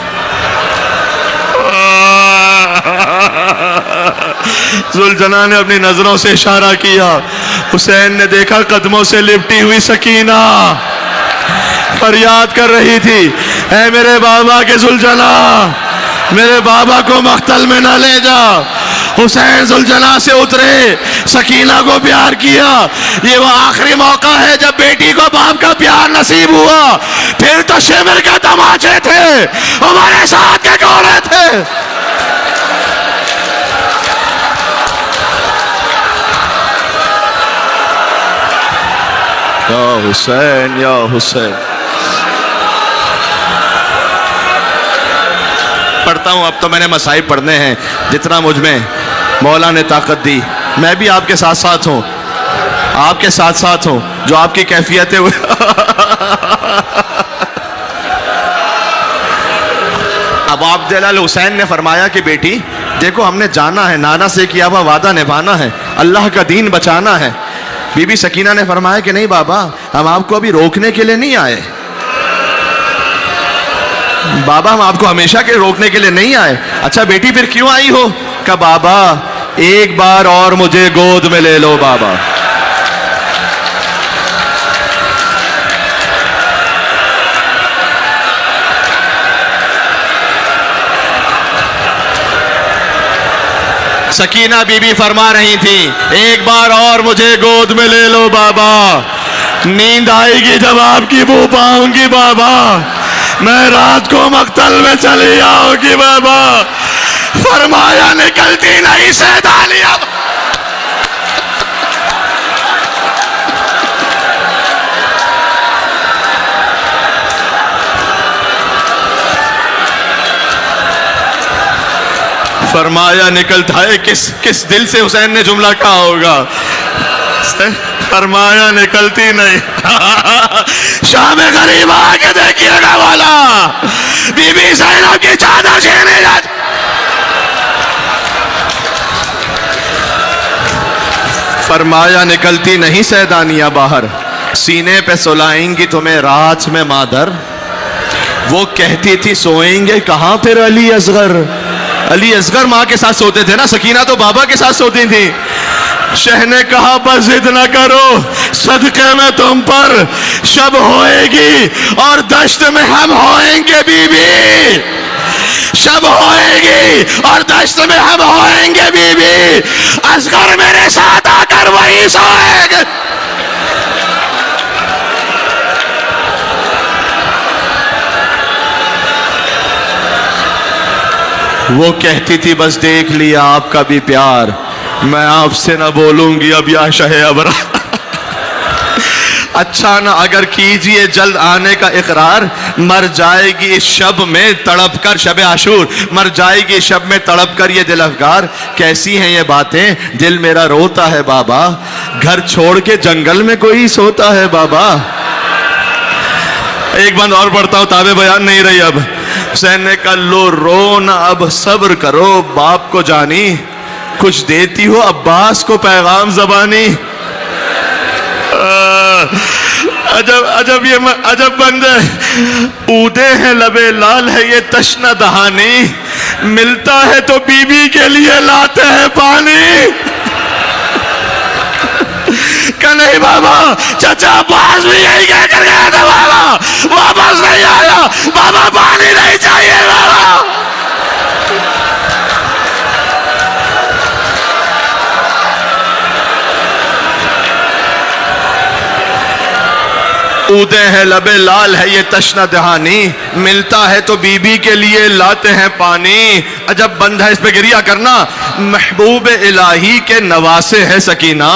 ذوالجناح نے اپنی نظروں سے اشارہ کیا. حسین نے دیکھا قدموں سے لپٹی ہوئی سکینہ فریاد کر رہی تھی, اے میرے بابا کے ذوالجناح, میرے بابا کو مقتل میں نہ لے جا. حسین ذوالجناح سے اترے, سکینہ کو پیار کیا. یہ وہ آخری موقع ہے جب بیٹی کو باپ کا پیار نصیب ہوا. پھر تو شمر کے تماچے تھے, ہمارے ساتھ کے کوڑے تھے. یا حسین یا حسین. پڑھتا ہوں. اب تو میں نے مصائب پڑھنے ہیں جتنا مجھ میں مولا نے طاقت دی. میں بھی آپ کے ساتھ ساتھ ہوں, آپ کے ساتھ ساتھ ہوں. جو آپ کی کیفیت ہے اب عبد حسین نے فرمایا کہ بیٹی دیکھو, ہم نے جانا ہے, نانا سے کیا ہوا وعدہ نبھانا ہے, اللہ کا دین بچانا ہے. بی بی سکینہ نے فرمایا کہ نہیں بابا, ہم آپ کو ابھی روکنے کے لیے نہیں آئے. بابا ہم آپ کو ہمیشہ کے روکنے کے لیے نہیں آئے. اچھا بیٹی پھر کیوں آئی ہو؟ کہ بابا ایک بار اور مجھے گود میں لے لو بابا. سکینہ بی بی فرما رہی تھی ایک بار اور مجھے گود میں لے لو بابا. نیند آئے گی جب آپ کی بو پاؤں گی بابا, میں رات کو مقتل میں چلی آؤں گی بابا. فرمایا نکلتی نہیں سیدانی اب. فرمایا نکلتا ہے کس دل سے حسین نے جملہ کہا ہوگا. فرمایا نکلتی نہیں. شام غریب آ کے دیکھیے گا والا بی بی زینب کی چادر چھینے جاتی. فرمایا نکلتی نہیں سیدانیہ باہر, سینے پہ سلائیں گی تمہیں رات میں مادر. وہ کہتی تھی سوئیں گے کہاں پھر علی اصغر. علی اصغر ماں کے ساتھ سوتے تھے نا, سکینہ تو بابا کے ساتھ سوتی تھی. شہ نے کہا بس ضد نہ کرو, صدقے میں تم پر شب ہوئے گی اور دشت میں ہم ہوئیں گے بی بی. شب ہوئے گی اور دشت میں ہم ہوئیں گے بی بی. اصغر میرے ساتھ آ کر وہی سوئے گے. وہ کہتی تھی بس دیکھ لیا آپ کا بھی پیار, میں آپ سے نہ بولوں گی اب یا شہ ابرا. اچھا نہ اگر کیجئے جلد آنے کا اقرار, مر جائے گی اس شب میں تڑپ کر, شب عاشور مر جائے گی شب میں تڑپ کر یہ دل افگار. کیسی ہیں یہ باتیں دل میرا روتا ہے بابا, گھر چھوڑ کے جنگل میں کوئی سوتا ہے بابا. ایک بند اور پڑھتا ہوں, تابع بیان نہیں رہی اب. حسین نے کہا لو رو نہ اب صبر کرو باپ کو جانی, کچھ دیتی ہو عباس کو پیغام زبانی. عجب بندے اودے ہیں لبے لال ہے یہ تشنہ دہانی, ملتا ہے تو بی بی کے لیے لاتے ہیں پانی. کہ نہیں بابا, چچا عباس بھی یہی کہہ کر گیا تھا بابا, واپس نہیں آیا بابا, پانی نہیں چاہیے بابا. اودے ہیں لبے لال ہے یہ تشنہ دہانی, ملتا ہے تو بی بی کے لیے لاتے ہیں پانی. عجب بند ہے اس پہ گریہ کرنا, محبوب الہی کے نواسے ہے سکینہ.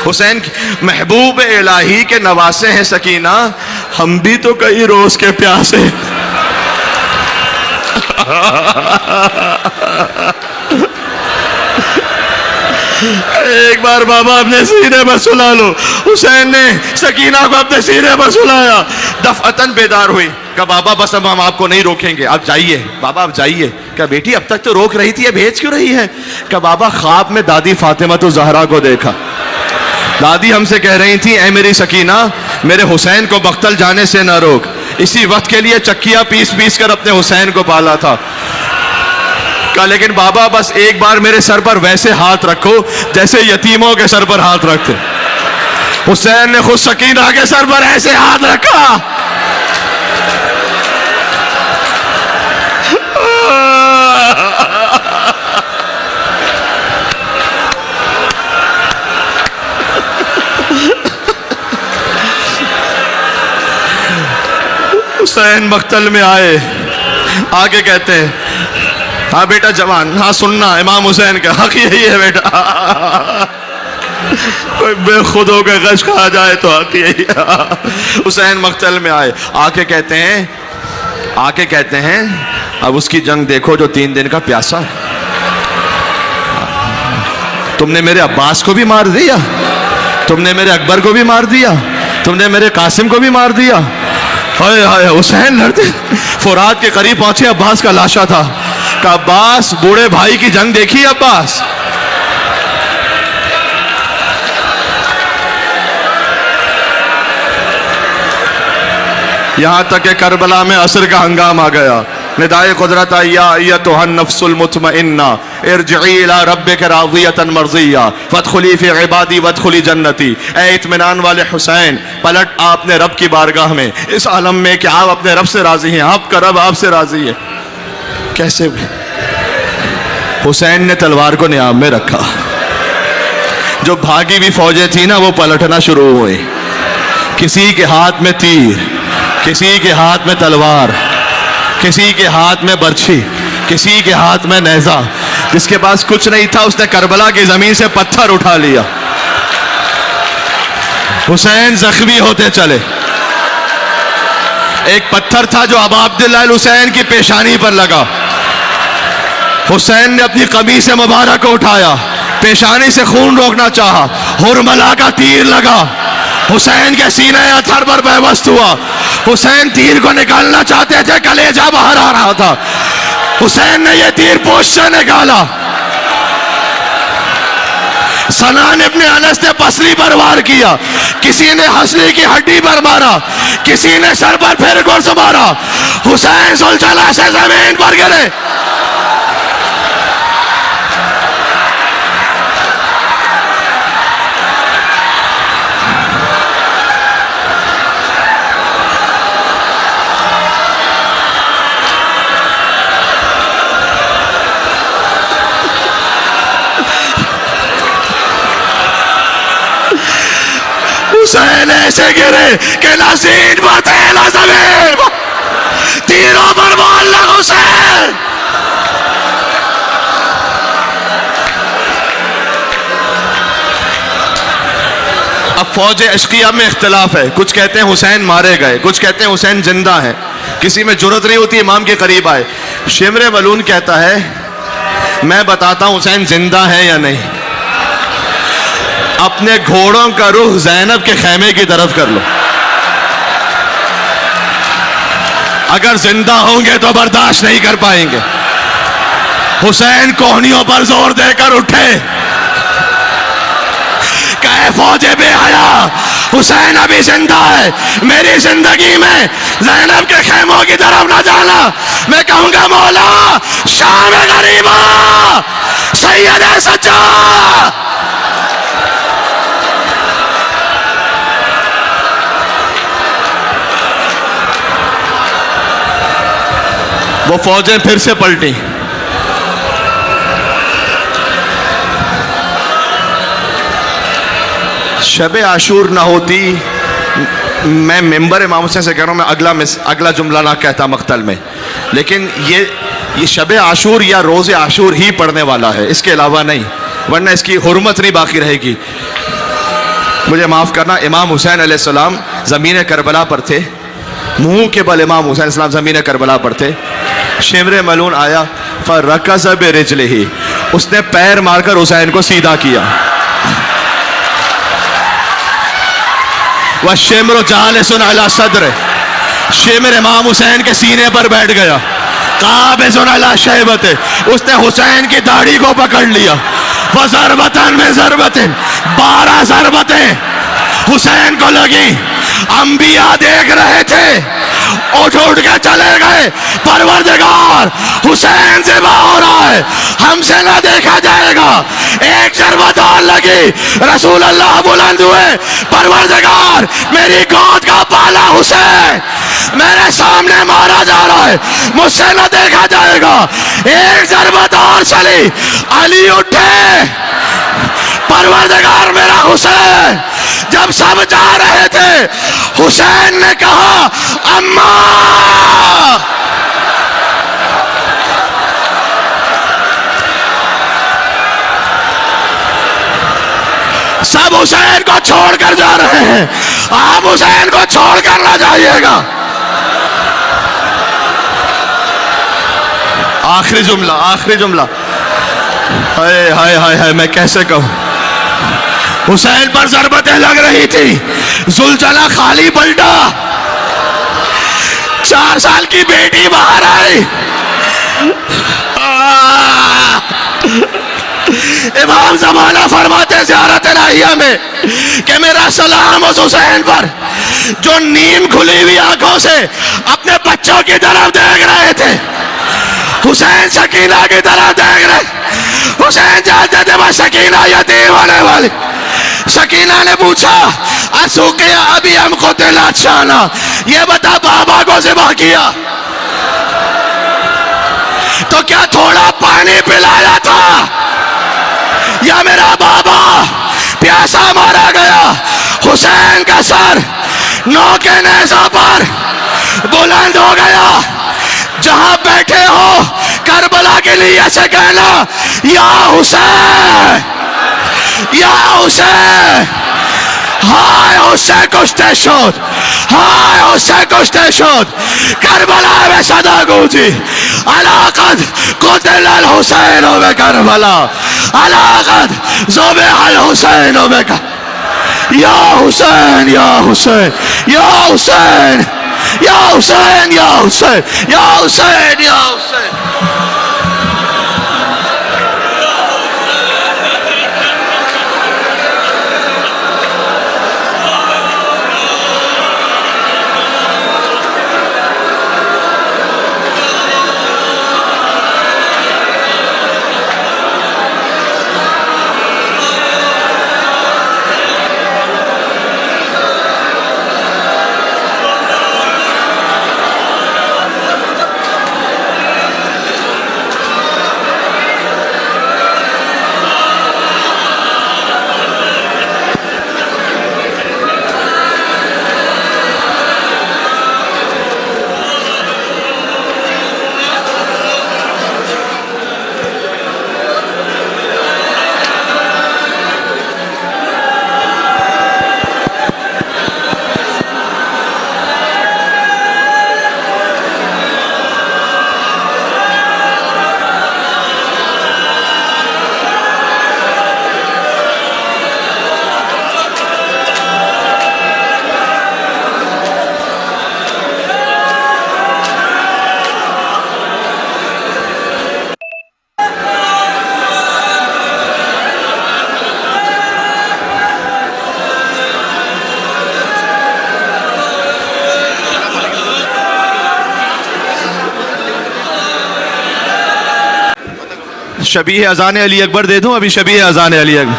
حسین محبوب الہی کے نواسے ہیں سکینہ, ہم بھی تو کئی روز کے پیاسے. ایک بار بابا اپنے سینے پر سلا لو. حسین نے سکینہ کو اپنے سینے پر سلایا, دفعتاً بیدار ہوئی. کہا بابا بس اب ہم آپ کو نہیں روکیں گے, آپ جائیے بابا آپ جائیے. کہا بیٹی اب تک تو روک رہی تھی, اب بھیج کیوں رہی ہے؟ کہا بابا خواب میں دادی فاطمہ تو زہرا کو دیکھا. دادی ہم سے کہہ رہی تھی اے میری سکینہ میرے حسین کو مقتل جانے سے نہ روک, اسی وقت کے لیے چکیا پیس پیس کر اپنے حسین کو پالا تھا. کہا لیکن بابا بس ایک بار میرے سر پر ویسے ہاتھ رکھو جیسے یتیموں کے سر پر ہاتھ رکھتے. حسین نے خود سکینہ کے سر پر ایسے ہاتھ رکھا. حسین مقتل میں آئے, آگے کہتے ہیں ہاں بیٹا جوان, ہاں سننا امام حسین کا حق یہی ہے بیٹا, کوئی بے خود ہو کے غش کھا جائے تو حق یہی ہے. حسین مقتل میں آئے, آ کے کہتے ہیں اب اس کی جنگ دیکھو جو 3 دن کا پیاسا ہے. تم نے میرے عباس کو بھی مار دیا, تم نے میرے اکبر کو بھی مار دیا, تم نے میرے قاسم کو بھی مار دیا. ہائے ہائے, حسین لڑتے فرات کے قریب پہنچے, عباس کا لاشا تھا. کہ عباس, بوڑھے بھائی کی جنگ دیکھی عباس. یہاں تک کہ کربلا میں عصر کا ہنگام آ گیا. ندائے قدرت یا ایتھا النفس المطمئنہ ارجعی الی ربک راضیۃ مرضیہ فادخلی فی عبادی وادخلی جنتی. اے اطمینان والے حسین, پلٹ آپ اپنے رب کی بارگاہ میں اس عالم میں کہ آپ اپنے رب سے راضی ہیں, آپ کا رب آپ سے راضی ہے. کیسے حسین نے تلوار کو نیام میں رکھا. جو بھاگی بھی فوجیں تھیں نا وہ پلٹنا شروع ہوئی. کسی کے ہاتھ میں تیر, کسی کے ہاتھ میں تلوار, کسی کے ہاتھ میں برچھی, کسی کے ہاتھ میں نیزہ. جس کے پاس کچھ نہیں تھا اس نے کربلا کی زمین سے پتھر اٹھا لیا. حسین زخمی ہوتے چلے. ایک پتھر تھا جو ابا عبداللہ الحسین کی پیشانی پر لگا. حسین نے اپنی قمیص مبارک کو اٹھایا, پیشانی سے خون روکنا چاہا, ہرملا کا تیر لگا, حسین کے سینے اتھر پر پیوست ہوا. حسین تیر کو نکالنا چاہتے تھے, کلیجہ باہر آ رہا تھا. حسین نے یہ تیر پوچھ سے نکالا. سنان ابن انس نے پسلی پر وار کیا, کسی نے ہنسلی کی ہڈی پر مارا, کسی نے سر پر پھر گرز مارا. حسین سلسلہ سے زمین پر گرے. حسین ایسے گرے کہ نزید بتیلا زمین, تیروں پر معلق حسین. اب فوج اشقیہ میں اختلاف ہے. کچھ کہتے ہیں حسین مارے گئے, کچھ کہتے ہیں حسین زندہ ہیں. کسی میں جرت نہیں ہوتی امام کے قریب آئے. شمر ملون کہتا ہے میں بتاتا ہوں حسین زندہ ہے یا نہیں. اپنے گھوڑوں کا رخ زینب کے خیمے کی طرف کر لو. اگر زندہ ہوں گے تو برداشت نہیں کر پائیں گے. حسین کوہنیوں پر زور دے کر اٹھے. کہے فوج بے حیا, حسین ابھی زندہ ہے, میری زندگی میں زینب کے خیموں کی طرف نہ جانا. میں کہوں گا مولا شام غریبا سید سجاد. وہ فوجیں پھر سے پلٹی. شب عاشور نہ ہوتی, میں ممبر امام حسین سے کہہ رہا ہوں, میں اگلا جملہ نہ کہتا مقتل میں, لیکن یہ شب عاشور یا روز عاشور ہی پڑھنے والا ہے, اس کے علاوہ نہیں, ورنہ اس کی حرمت نہیں باقی رہے گی. مجھے معاف کرنا, امام حسین علیہ السلام زمین کربلا پر تھے, منہ کے بل امام حسین علیہ السلام زمین کربلا پر تھے. شمر ملون آیا فرکز برجلہ, اس نے پیر مار کر حسین کو سیدھا کیا. والشمر جالس علی صدر, شمر امام حسین کے سینے پر بیٹھ گیا. قابض علی شیبت, اس نے حسین کی داڑھی کو پکڑ لیا. وضربتن میں ضربتن, 12 ضربتیں حسین کو لگی. انبیاء دیکھ رہے تھے, اٹھ اٹھ کے چلے گئے. پروردگار حسین ذبح ہو رہا ہے, ہم سے نہ دیکھا جائے گا. ایک ضربت اور لگی, رسول اللہ بلند ہوئے. پروردگار میری گود کا پالا حسین میرے سامنے مارا جا رہا ہے, مجھ سے نہ دیکھا جائے گا. ایک ضربت اور چلی, علی اٹھے. پروردگار میرا حسین. جب سب جا رہے تھے حسین نے کہا اماں. سب حسین کو چھوڑ کر جا رہے ہیں, آپ حسین کو چھوڑ کر نہ جائیے گا. آخری جملہ، آخری جملہ، ہائے ہائے ہائے ہائے، میں کیسے کہوں. حسین پر ضربتیں لگ رہی تھی، زلجلہ خالی پلٹا، 4 سال کی بیٹی باہر آئی. امام زمانہ فرماتے زیارت الہیہ میں کہ میرا سلام اس حسین پر جو نیند کھلی ہوئی آنکھوں سے اپنے بچوں کی طرف دیکھ رہے تھے. حسین سکینہ کی طرف دیکھ رہے. حسین جانتے تھے میں سکینہ یتیم ہونے والی. سکینہ نے پوچھا اسوقیا ابھی ہم کو تلا چھانا، یہ بتا بابا کو ذبح کیا تو کیا تھوڑا پانی پلایا تھا یا میرا بابا پیاسا مارا گیا؟ حسین کا سر نو کے نیزہ پر بلند ہو گیا. جہاں بیٹھے ہو کربلا کے لیے ایسے کہنا یا حسین، یا حسین. ہائے حسین کشتے شد، ہائے حسین کشتے شد. کربلا میں صدا گونجی علاقت قتل الحسین بکربلا، علاقت ذبح الحسین بکربلا. یا حسین یا حسین یا حسین یا حسین یا حسین یا حسین یا حسین. شبیہ اذان علی اکبر دے دوں ابھی؟ شبیہ اذان علی اکبر.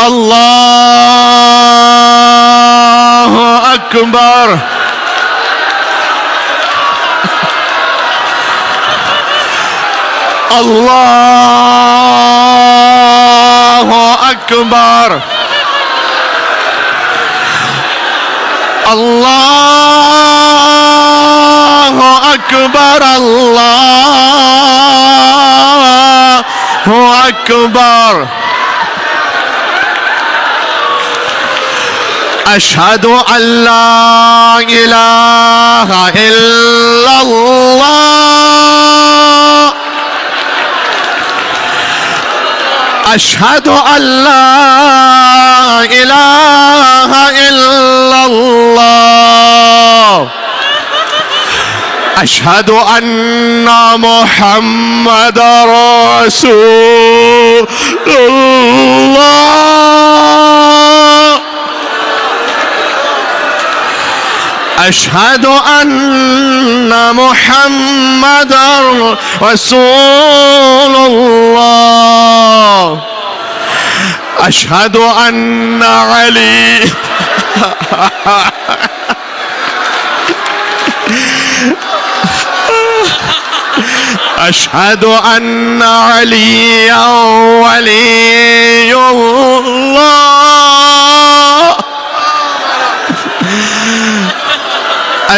اللہ اکبر. اللہ اکبر. اللہ اکبر. اللہ اکبر. اشہد ان لا الہ الا اللہ. اشہد ان لا الہ الا اللہ. اشہد ان محمد رسول اللہ. اشہد ان محمد رسول اللہ. اشہد ان علی اشہد ان علی ولی اللہ.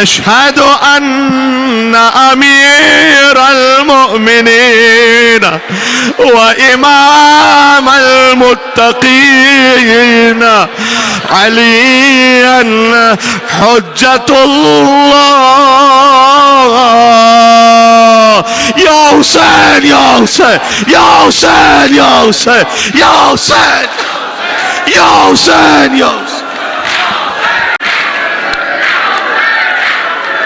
أشهد أن أمير المؤمنين وإمام المتقين عليا حجة الله. يا حسين يا حسين يا حسين يا حسين يا حسين يا حسين يا